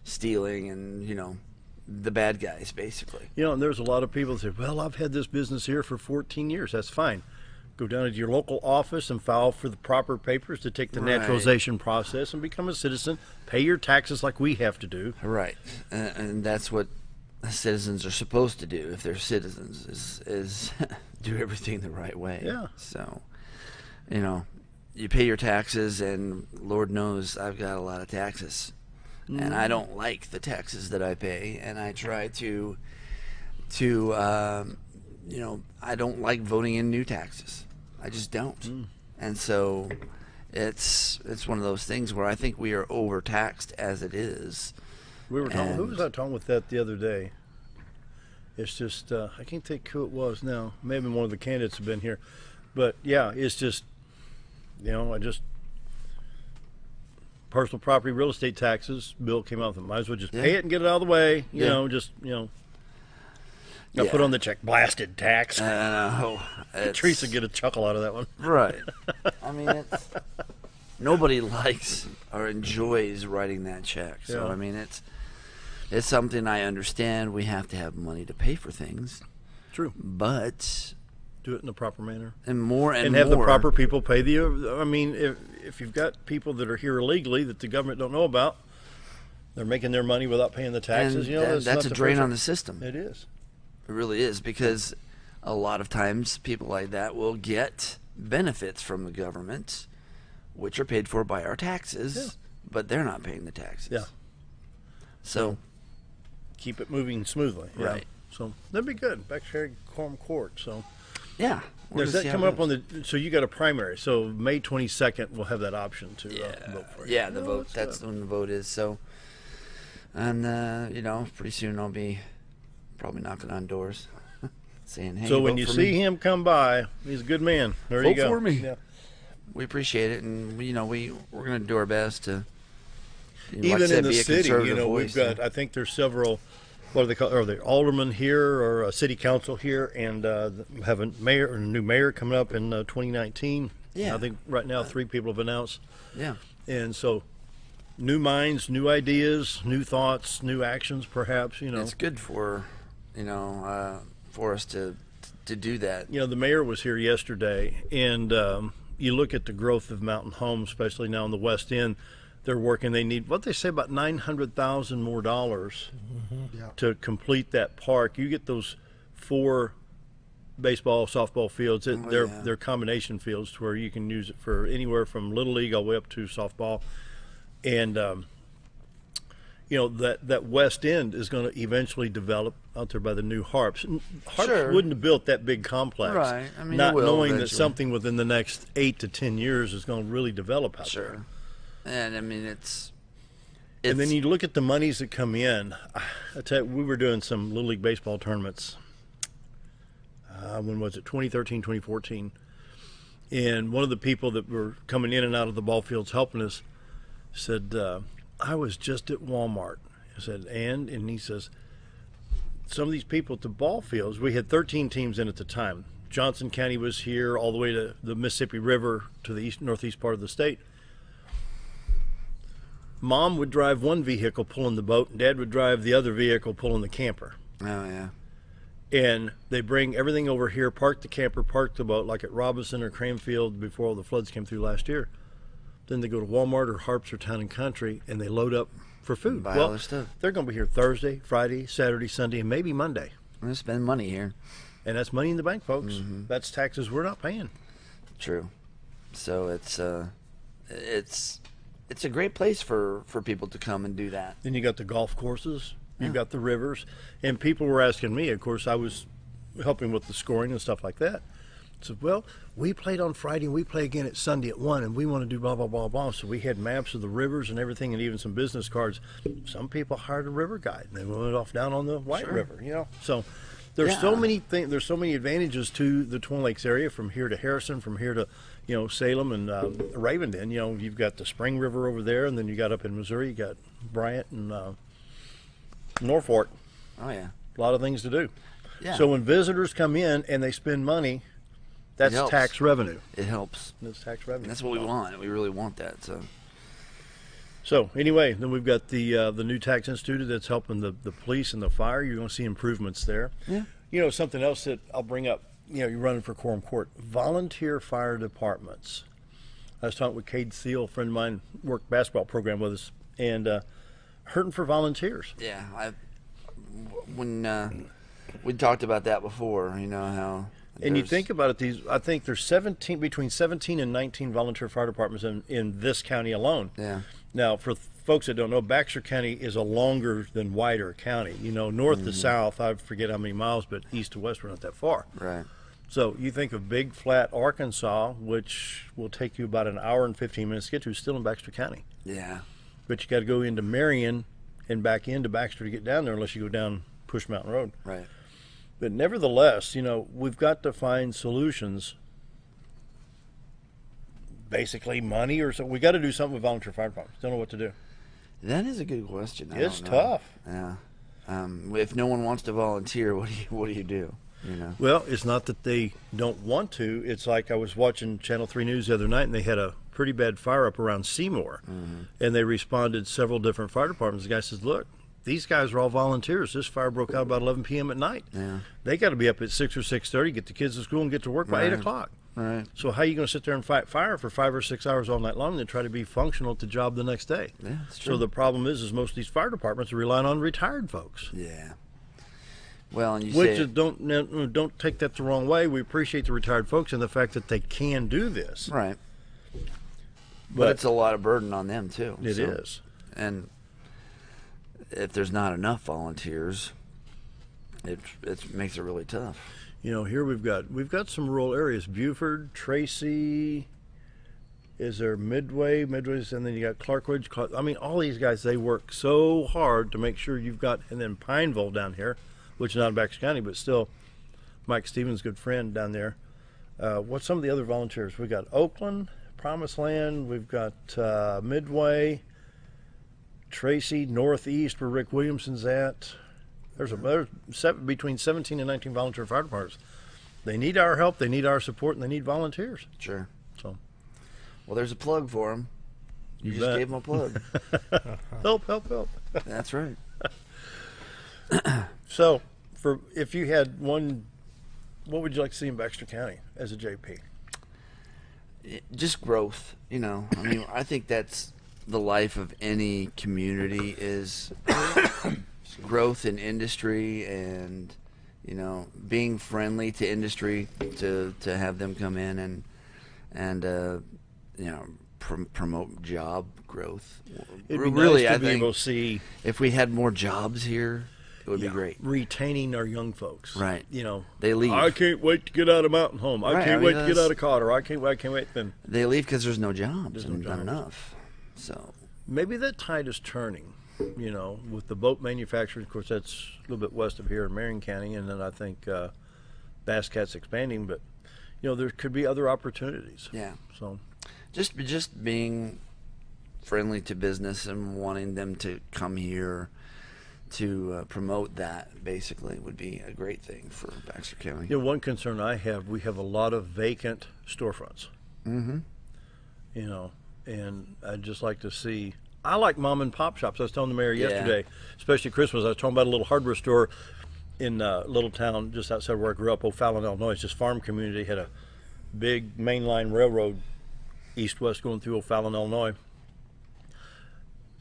stealing and, the bad guys, basically. And there's a lot of people that say, well, I've had this business here for 14 years. That's fine. Go down to your local office and file for the proper papers to take the naturalization process and become a citizen. Pay your taxes like we have to do. Right. And that's what citizens are supposed to do if they're citizens, is do everything the right way. Yeah. So, you pay your taxes, and Lord knows I've got a lot of taxes. And I don't like the taxes that I pay, and I try to I don't like voting in new taxes. I just don't. And so it's one of those things where I think we are overtaxed as it is. We were talking. Who was I talking with that the other day? It's just I can't think who it was now. Maybe one of the candidates have been here, but yeah, it's just personal property real estate taxes bill came out. Might as well just pay it and get it out of the way. Got put on the check, blasted tax. Teresa get a chuckle out of that one. Right. I mean, nobody likes or enjoys writing that check. So I mean, it's something I understand. We have to have money to pay for things. True. But do it in the proper manner. And have the proper people pay the. I mean, if you've got people that are here illegally that the government don't know about, they're making their money without paying the taxes. And that's a drain on the system. It is. It really is, because a lot of times people like that will get benefits from the government, which are paid for by our taxes, but they're not paying the taxes. Yeah. So keep it moving smoothly. Right. So that'd be good. Back here at Quorum Court. So yeah. There's that coming up on the. So you got a primary. So May 22nd, we'll have that option to vote for it. Yeah, the vote. That's when the vote is. So, and pretty soon I'll be probably knocking on doors, saying, "Hey." So when you see him come by, he's a good man. There you go. Vote for me. Yeah. We appreciate it, and we're going to do our best to. Even in the city, we've got. I think there's several. What do they call? Are they aldermen here or a city council here, and have a new mayor coming up in 2019? Yeah. I think right now 3 people have announced. Yeah. And so, new minds, new ideas, new thoughts, new actions, perhaps. It's good for us to do that. The mayor was here yesterday, and you look at the growth of mountain homes, especially now in the West End. They're working. They need what they say about $900,000 more to complete that park. You get those 4 baseball, softball fields. They're combination fields to where you can use it for anywhere from little league all the way up to softball. And that West End is going to eventually develop out there by the new Harps. Harps wouldn't have built that big complex, right? I mean, not knowing that something within the next 8 to 10 years is going to really develop out there. And I mean, it's and then you look at the monies that come in. I tell you, we were doing some Little League baseball tournaments. When was it? 2013, 2014. And one of the people that were coming in and out of the ball fields helping us said, I was just at Walmart. I said, and he says, some of these people at the ball fields, we had 13 teams in at the time. Johnson County was here all the way to the Mississippi River to the northeast part of the state. Mom would drive one vehicle pulling the boat, and Dad would drive the other vehicle pulling the camper. Oh, yeah. And they bring everything over here, park the camper, park the boat, like at Robinson or Cranfield before all the floods came through last year. Then they go to Walmart or Harps or Town and Country, and they load up for food. Buy all their stuff. They're going to be here Thursday, Friday, Saturday, Sunday, and maybe Monday. We're going to spend money here. And that's money in the bank, folks. Mm-hmm. That's taxes we're not paying. True. So it's a great place for people to come and do that. Then you got the golf courses. You've got the rivers. And people were asking me, of course, I was helping with the scoring and stuff like that. So, well, we played on Friday, and we play again at Sunday at 1, and we want to do blah, blah, blah, blah. So we had maps of the rivers and everything, and even some business cards. Some people hired a river guide, and they went off down on the White River, you know. So there's so many things. There's so many advantages to the Twin Lakes area, from here to Harrison, from here to, you know, Salem and Ravenden. You know, you've got the Spring River over there, and then you got up in Missouri, you got Bryant and Norfolk. Oh, yeah. A lot of things to do. Yeah. So when visitors come in and they spend money, that's tax revenue. It helps. That's tax revenue. And that's what we want. We really want that. So anyway, then we've got the new tax institute that's helping the police and the fire. You're going to see improvements there. Yeah. You know, something else that I'll bring up. You know, you're running for Quorum Court. Volunteer fire departments. I was talking with Cade Thiel, a friend of mine, worked basketball program with us, and hurting for volunteers. Yeah, when we talked about that before, you know how. And you think about it, I think there's between 17 and 19 volunteer fire departments in this county alone. Yeah. Now, for folks that don't know, Baxter County is a longer than wider county. You know, north to south, I forget how many miles, but east to west, we're not that far. Right. So you think of Big Flat, Arkansas, which will take you about an hour and 15 minutes to get to, still in Baxter County. Yeah. But you got to go into Marion and back into Baxter to get down there, unless you go down Push Mountain Road. Right. But nevertheless, you know, we've got to find solutions. Basically, money or something. We got to do something with volunteer fire departments. Don't know what to do. That is a good question. It's tough. Yeah. If no one wants to volunteer, what do you do? You know. Well, it's not that they don't want to. It's like I was watching Channel 3 News the other night, and they had a pretty bad fire up around Seymour, and they responded several different fire departments. The guy says, "Look, these guys are all volunteers. This fire broke out about 11 p.m. at night. Yeah. They got to be up at 6 or 6:30, get the kids to school, and get to work by 8 o'clock. Right. So how are you going to sit there and fight fire for 5 or 6 hours all night long and then try to be functional at the job the next day? Yeah, that's true. So the problem is most of these fire departments are relying on retired folks. Yeah. Well, and don't take that the wrong way. We appreciate the retired folks and the fact that they can do this. Right. But it's a lot of burden on them too. It is. And if there's not enough volunteers, it makes it really tough. You know, here we've got some rural areas: Buford, Tracy. Is there Midway's, and then you got Clarkwood. I mean, all these guys, they work so hard to make sure you've got, and then Pineville down here, which is not in Baxter County, but still, Mike Stevens' good friend down there. What's some of the other volunteers? We got Oakland, Promised Land. We've got Midway, Tracy, Northeast, where Rick Williamson's at. There's between 17 and 19 volunteer fire departments. They need our help, they need our support, and they need volunteers. Sure. So, well, there's a plug for them. You just gave them a plug. help. That's right. So, if you had one, what would you like to see in Baxter County as a JP? Just growth. You know, I mean, I think that's the life of any community is growth in industry and, you know, being friendly to industry to have them come in and you know, promote job growth. It'd be really nice to I be think able to see if we had more jobs here, it would be great. Retaining our young folks. Right. You know, they leave. I can't wait to get out of Mountain Home. I can't wait to get out of Cotter. I can't wait. Then they leave because there's no jobs. Not enough. So maybe that tide is turning. You know, with the boat manufacturers, of course, that's a little bit west of here in Marion County, and then I think Bass Cat's expanding, but you know, there could be other opportunities. Yeah. So, just being friendly to business and wanting them to come here to promote that, basically, would be a great thing for Baxter County. You know, one concern I have, we have a lot of vacant storefronts. Mm-hmm. You know, and I'd just like to see, I like mom and pop shops. I was telling the mayor yesterday, especially Christmas, I was talking about a little hardware store in a little town just outside where I grew up, O'Fallon, Illinois. It's just farm community, had a big mainline railroad east-west going through O'Fallon, Illinois.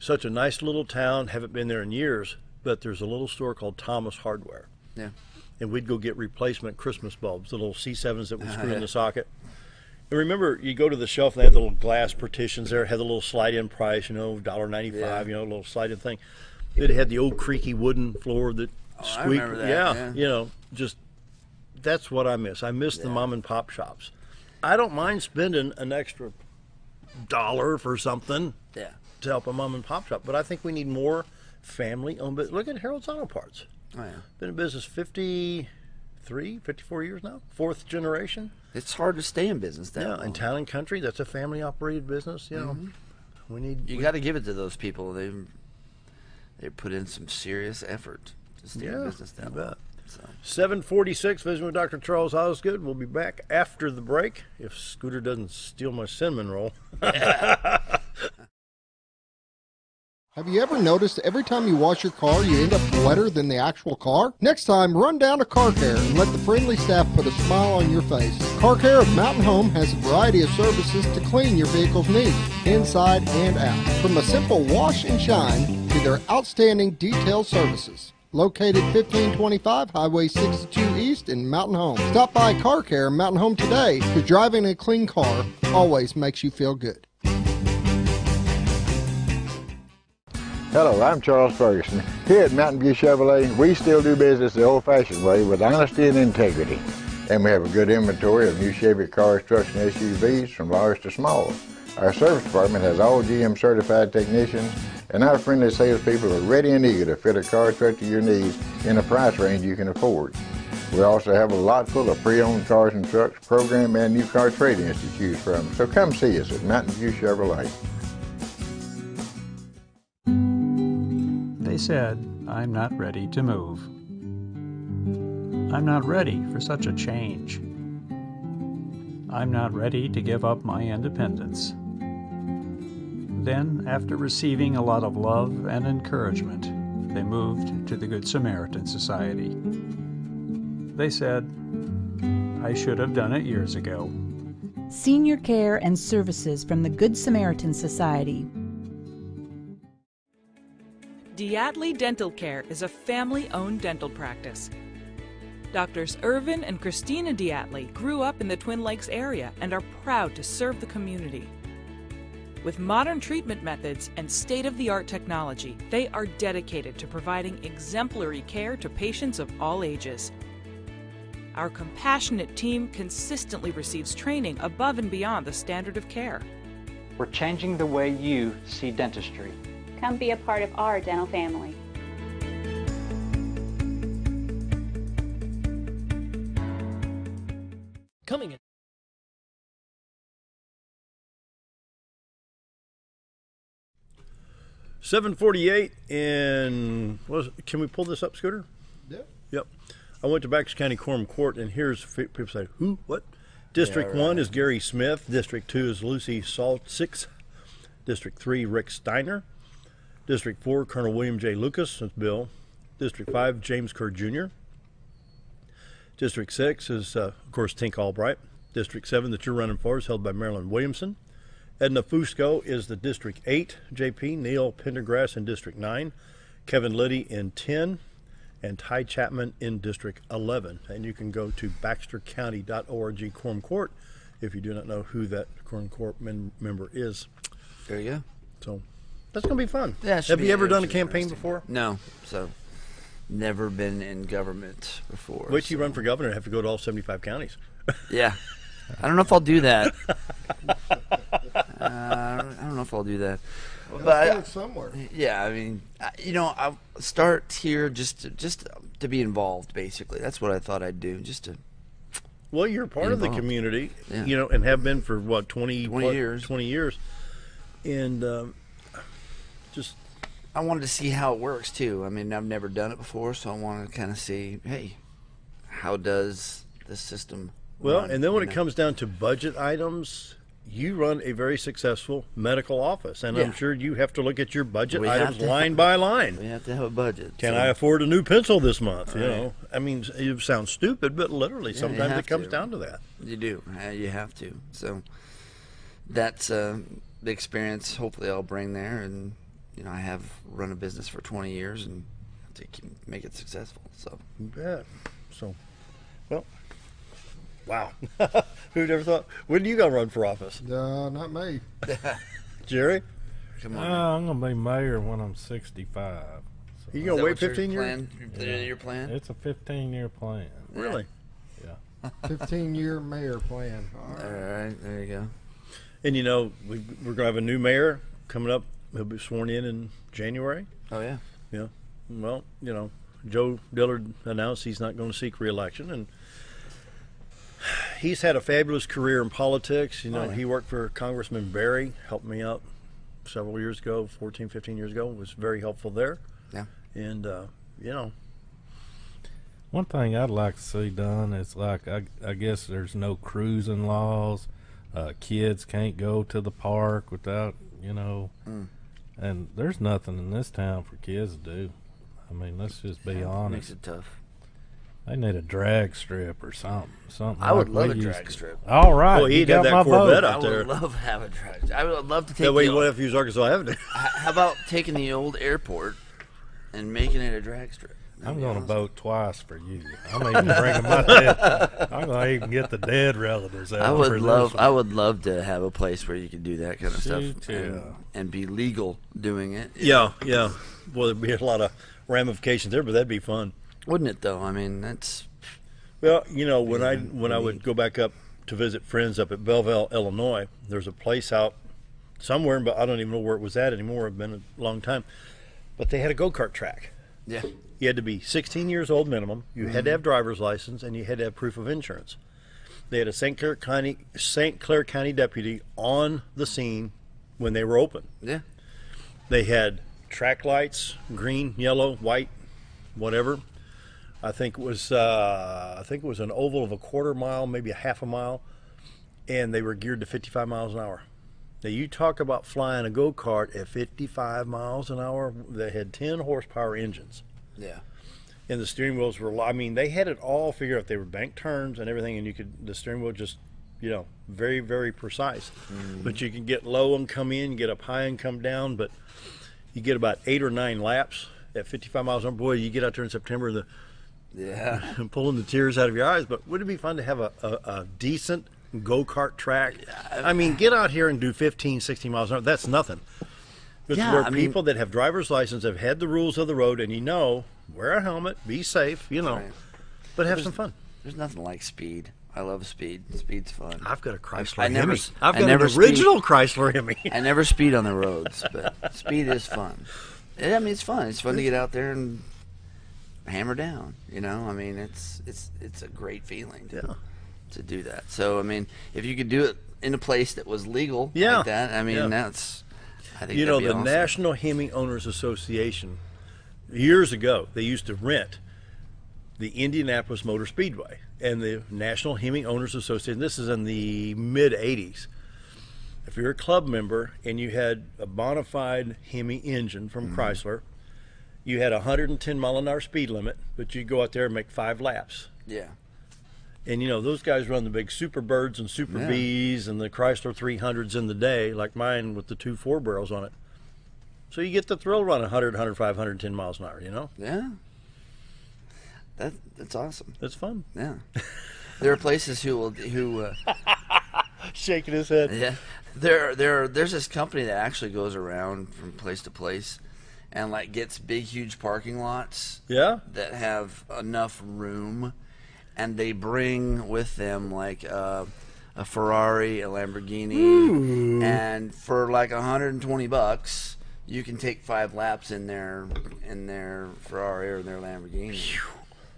Such a nice little town, haven't been there in years, but there's a little store called Thomas Hardware. Yeah. And we'd go get replacement Christmas bulbs, the little C7s that would screw in the socket. And remember, you go to the shelf, and they had the little glass partitions there, had the little slide-in price, you know, $1.95, you know, a little slide-in thing. It had the old creaky wooden floor that squeaked. I remember that, yeah. You know, just, that's what I miss. I miss the mom and pop shops. I don't mind spending an extra $1 for something to help a mom and pop shop, but I think we need more family-owned business. Look at Harold's Auto Parts. Oh, yeah. Been in business 54 years now, 4th generation. It's hard to stay in business that long. In Town and Country, that's a family-operated business. You know, you got to give it to those people. They put in some serious effort to stay in business that long. So. 7:46, visiting with Dr. Charles Osgood. We'll be back after the break if Scooter doesn't steal my cinnamon roll. Have you ever noticed every time you wash your car, you end up wetter than the actual car? Next time, run down to Car Care and let the friendly staff put a smile on your face. Car Care of Mountain Home has a variety of services to clean your vehicle's needs, inside and out. From a simple wash and shine to their outstanding detailed services. Located 1525 Highway 62 East in Mountain Home. Stop by Car Care Mountain Home today, because driving a clean car always makes you feel good. Hello, I'm Charles Ferguson. Here at Mountain View Chevrolet, we still do business the old-fashioned way with honesty and integrity. And we have a good inventory of new Chevy cars, trucks, and SUVs from large to small. Our service department has all GM certified technicians, and our friendly salespeople are ready and eager to fit a car truck to your needs in a price range you can afford. We also have a lot full of pre-owned cars and trucks, program and new car trade-ins to choose from. So come see us at Mountain View Chevrolet. They said, I'm not ready to move. I'm not ready for such a change. I'm not ready to give up my independence. Then, after receiving a lot of love and encouragement, they moved to the Good Samaritan Society. They said, I should have done it years ago. Senior care and services from the Good Samaritan Society. Diatley Dental Care is a family-owned dental practice. Doctors Irvin and Christina Diatley grew up in the Twin Lakes area and are proud to serve the community. With modern treatment methods and state-of-the-art technology, they are dedicated to providing exemplary care to patients of all ages. Our compassionate team consistently receives training above and beyond the standard of care. We're changing the way you see dentistry. Come be a part of our dental family. Coming in. $7:48, and can we pull this up, Scooter? Yep. Yep. I went to Baxter County Quorum Court, and here's people say, who? What? District 1 is Gary Smith. District 2 is Lucy Saltzik. District 3, Rick Steiner. District 4, Colonel William J. Lucas. That's Bill. District 5, James Kerr Jr. District 6 is, of course, Tink Albright. District 7 that you're running for is held by Marilyn Williamson. Edna Fusco is the District 8 JP. Neil Pendergrass in District 9. Kevin Liddy in 10. And Ty Chapman in District 11. And you can go to baxtercounty.org Quorum Court if you do not know who that Quorum Court member is. There you go. So that's going to be fun. Yeah, have you ever done a campaign before? No. So never been in government before. Wait till you run for governor and have to go to all 75 counties. Yeah. I don't know if I'll do that. I don't know if I'll do that. Well, but do it somewhere. Yeah, I mean, I'll start here just to be involved. Basically, that's what I thought I'd do. Just to. Well, you're part of the community, yeah. And have been for what 20 years. 20 years, and just. I wanted to see how it works too. I mean, I've never done it before, so I want to kind of see, hey, how does the system run, and then when it comes down to budget items, you run a very successful medical office, and I'm sure you have to look at your budget items line by line. We have to have a budget. Can I afford a new pencil this month? You know, I mean, it sounds stupid, but literally, sometimes it comes down to that. You do. You have to. So that's the experience. Hopefully, I'll bring there, and you know, I have run a business for 20 years, and to make it successful. So you bet. So, well. Wow. Who'd ever thought? When are you going to run for office? Not me. Jerry? Come on. I'm going to be mayor when I'm 65. So. You going to wait 15 years? Your plan? It's a 15-year plan. Really? Yeah. 15-year mayor plan. All right. There you go. And, you know, we're going to have a new mayor coming up. He'll be sworn in January. Oh, yeah. Yeah. Well, you know, Joe Dillard announced he's not going to seek re-election, and he's had a fabulous career in politics. You know, he worked for Congressman Berry, helped me out several years ago, 14, 15 years ago, was very helpful there. Yeah. And, you know. One thing I'd like to see done is, like, I guess there's no cruising laws. Kids can't go to the park without, you know. And there's nothing in this town for kids to do. I mean, let's just be honest. Makes it tough. They need a drag strip or something. I would love a drag strip. All right. Well, he'd have that Corvette out there. I would love to have a drag strip. I would love to take that way you won't have to use Arkansas Avenue. How about taking the old airport and making it a drag strip? I'm going to vote twice for you. I'm even bringing my dead. I'm going to even get the dead relatives out. I would love to have a place where you could do that kind of stuff and be legal doing it. Yeah. Well, there'd be a lot of ramifications there, but that'd be fun. Wouldn't it, though? I mean, that's... Well, you know, when I would go back up to visit friends up at Belleville, Illinois, there's a place out somewhere, but I don't even know where it was at anymore. It's been a long time. But they had a go-kart track. Yeah. You had to be 16 years old minimum. You had to have driver's license, and you had to have proof of insurance. They had a St. Clair County deputy on the scene when they were open. Yeah. They had track lights, green, yellow, white, whatever. I think it was an oval of a quarter mile, maybe a half a mile, and they were geared to 55 miles an hour. Now, you talk about flying a go-kart at 55 miles an hour. They had 10 horsepower engines. Yeah. And the steering wheels were, I mean, they had it all figured out. They were bank turns and everything, and the steering wheel just, you know, very, very precise. But you can get low and come in, get up high and come down, but you get about 8 or 9 laps at 55 miles an hour. Boy, you get out there in September, pulling the tears out of your eyes. But wouldn't it be fun to have a decent go-kart track? I mean, get out here and do 15, 16 miles an hour. That's nothing. It's where people that have driver's license have had the rules of the road, and you know, wear a helmet, be safe, you know, but have some fun. There's nothing like speed. I love speed. Speed's fun. I've got a Chrysler Hemi. I've got an original Chrysler Hemi. I never speed on the roads, but speed is fun. I mean, it's fun. It's fun to get out there and hammer down. You know, I mean, it's a great feeling to do that. So, I mean, if you could do it in a place that was legal like that, I mean, that's. I think you know, the awesome. National Hemi Owners Association, years ago, they used to rent the Indianapolis Motor Speedway. And the National Hemi Owners Association, this is in the mid-'80s. If you're a club member and you had a bona fide Hemi engine from Chrysler, you had a 110-mile-an-hour speed limit, but you'd go out there and make 5 laps. Yeah. And, you know, those guys run the big Super Birds and Super Bs and the Chrysler 300s in the day, like mine with the 2 4-barrels on it. So you get the thrill run 100, 105, 110 miles an hour, you know? Yeah. That's awesome. That's fun. Yeah. There are places who shaking his head. Yeah. There's this company that actually goes around from place to place and like gets big huge parking lots that have enough room, and they bring with them like a Ferrari, a Lamborghini, and for like $120 you can take 5 laps in their Ferrari or their Lamborghini.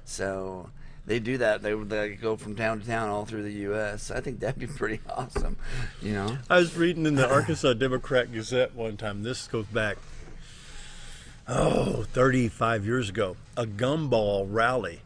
So they do that. They go from town to town all through the U.S. I think that'd be pretty awesome, you know. I was reading in the Arkansas Democrat Gazette one time. This goes back 35 years ago, a Gumball Rally.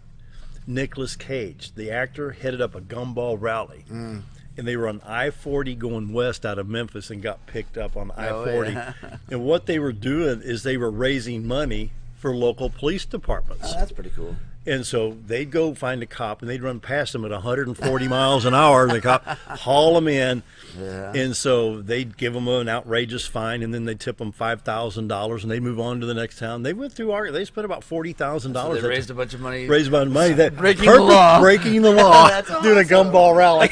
Nicolas Cage, the actor, headed up a Gumball Rally. And they were on I-40 going west out of Memphis and got picked up on I-40. Yeah. And what they were doing is they were raising money for local police departments. Oh, that's pretty cool. And so they'd go find a cop, and they'd run past them at 140 miles an hour, and the cop haul them in. Yeah. And so they'd give them an outrageous fine, and then they'd tip them $5,000, and they'd move on to the next town. They went through they spent about $40,000. So they raised a bunch of money. Raised a bunch of money. Breaking the law. Breaking the law. That's doing a Gumball Rally.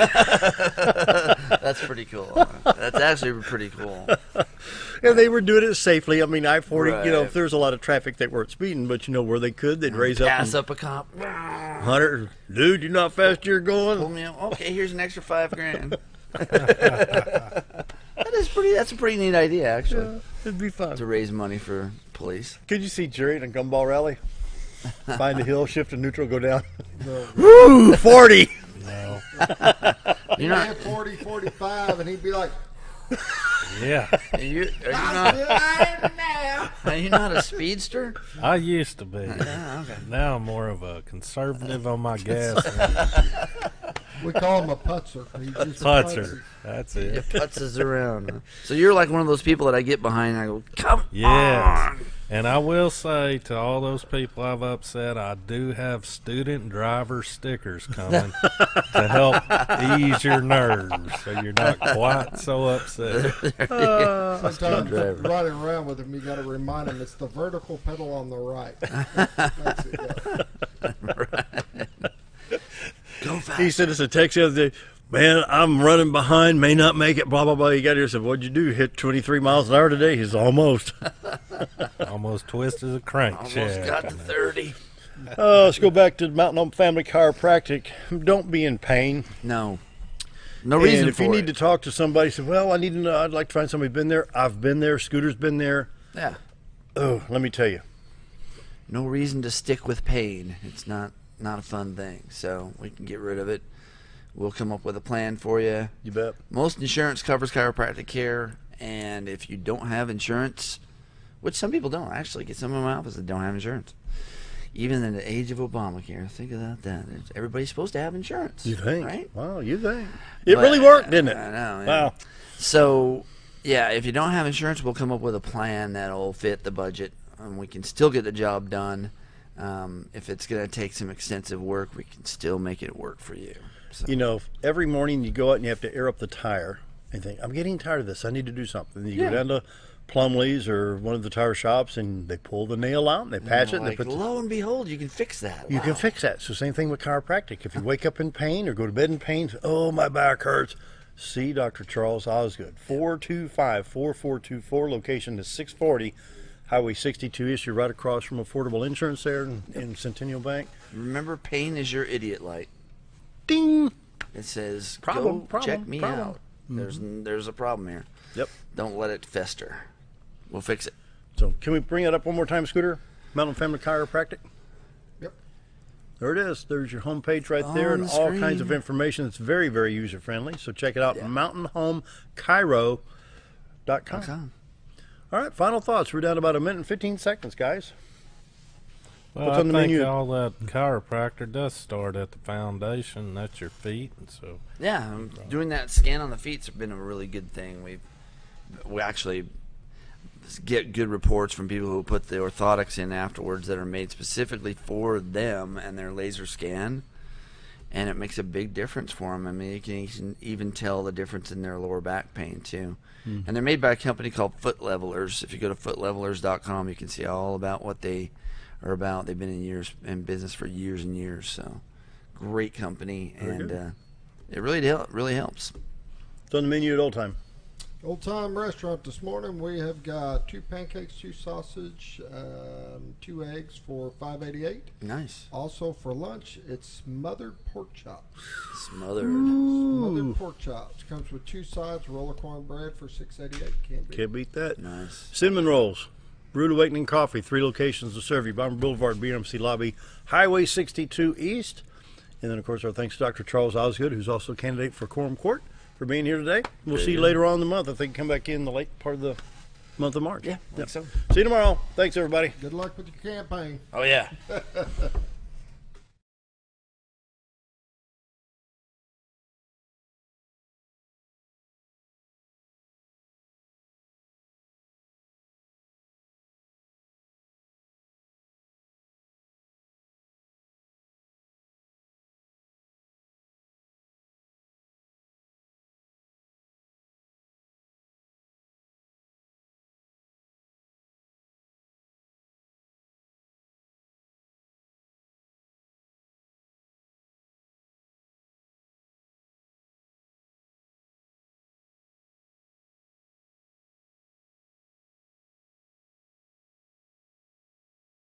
That's pretty cool. That's actually pretty cool. And they were doing it safely. I mean, I-40, Right. you know, if there's a lot of traffic, they weren't speeding, but, you know, where they could, they'd raise up. Pass up a cop. 100. Dude, you know how fast you're going? Pull me out. Okay, here's an extra $5,000. That's a pretty neat idea, actually. Yeah, it'd be fun. To raise money for police. Could you see Jerry in a Gumball Rally? Find the hill, shift to neutral, go down. No. Woo, 40! No. You're not 40, 45, and he'd be like, Yeah. Are you not a speedster? I used to be. Yeah, okay. Now I'm more of a conservative on my gas. we call him a putzer. He's just a Putzer. That's it. It putzes around. Huh? So you're like one of those people that I get behind and I go, come Yes. on. And I will say to all those people I've upset, I do have student driver stickers coming to help ease your nerves so you're not quite so upset. Sometimes riding around with him, you got to remind him it's the vertical pedal on the right. That's it, Go fast. He sent us a text the other day. Man, I'm running behind, may not make it, blah, blah, blah. He got here and said, what'd you do? Hit 23 miles an hour today? He's almost. Almost twisted a crankshaft. Almost got to 30. Let's go back to Mountain Home Family Chiropractic. Don't be in pain. No. No reason and if for you it. need to talk to somebody, say, well, I need to know, I'd like to find somebody who's been there. I've been there. Scooter's been there. Yeah. Oh, let me tell you. No reason to stick with pain. It's not a fun thing. So we can get rid of it. We'll come up with a plan for you. You bet. Most insurance covers chiropractic care, and if you don't have insurance, which some people don't, actually get some of my offices that don't have insurance. Even in the age of Obamacare, think about that. Everybody's supposed to have insurance. You think? Right? Wow, you think. It really worked, didn't it? I know. Yeah. Wow. So, yeah, if you don't have insurance, we'll come up with a plan that'll fit the budget, and we can still get the job done. If it's going to take some extensive work, we can still make it work for you. So. You know, every morning you go out and you have to air up the tire and think, I'm getting tired of this. I need to do something. You go down to Plumley's or one of the tire shops and they pull the nail out and they patch it. And Like, they put lo and behold, you can fix that. You Wow. can fix that. So same thing with chiropractic. If you wake up in pain or go to bed in pain, oh, my back hurts, see Dr. Charles Osgood. 425-4424. Location is 640 Highway 62 East. You're right across from Affordable Insurance there in Centennial Bank. Remember, pain is your idiot light. Ding! It says, Problem, go check me problem. out. There's a problem here. Yep. Don't let it fester. We'll fix it. So can we bring it up one more time, Scooter? Mountain Family Chiropractic? Yep. There it is. There's your homepage right there On and the all screen. kinds of information. It's very, very user-friendly. So check it out, mountainhomechiro.com. All right, final thoughts. We're down about a minute and 15 seconds, guys. Well, What's I on the think menu? all that chiropractor does start at the foundation. That's your feet, and so Yeah, doing that scan on the feet's been a really good thing. We actually get good reports from people who put the orthotics in afterwards that are made specifically for them and their laser scan, and it makes a big difference for them. I mean, you can even tell the difference in their lower back pain too. And they're made by a company called Foot Levelers. If you go to footlevelers.com, you can see all about what they are about. They've been in business for years and years. So, great company, and it really helps. It's on the menu at Old Time. Old Time Restaurant this morning. We have got 2 pancakes, 2 sausage, 2 eggs for $5.88. Nice. Also for lunch, it's smothered pork chops. Smothered pork chops. Comes with 2 sides, roll of cornbread for $6.88. Can't beat that. Nice. Cinnamon rolls. Rude Awakening Coffee. 3 locations to serve you. Bomber Boulevard, BMC Lobby, Highway 62 East. And then, of course, our thanks to Dr. Charles Osgood, who's also a candidate for Quorum Court, for being here today. We'll see you later on in the month. I think come back in the late part of the month of March. Yeah, I think so. See you tomorrow. Thanks, everybody. Good luck with your campaign. Oh, yeah.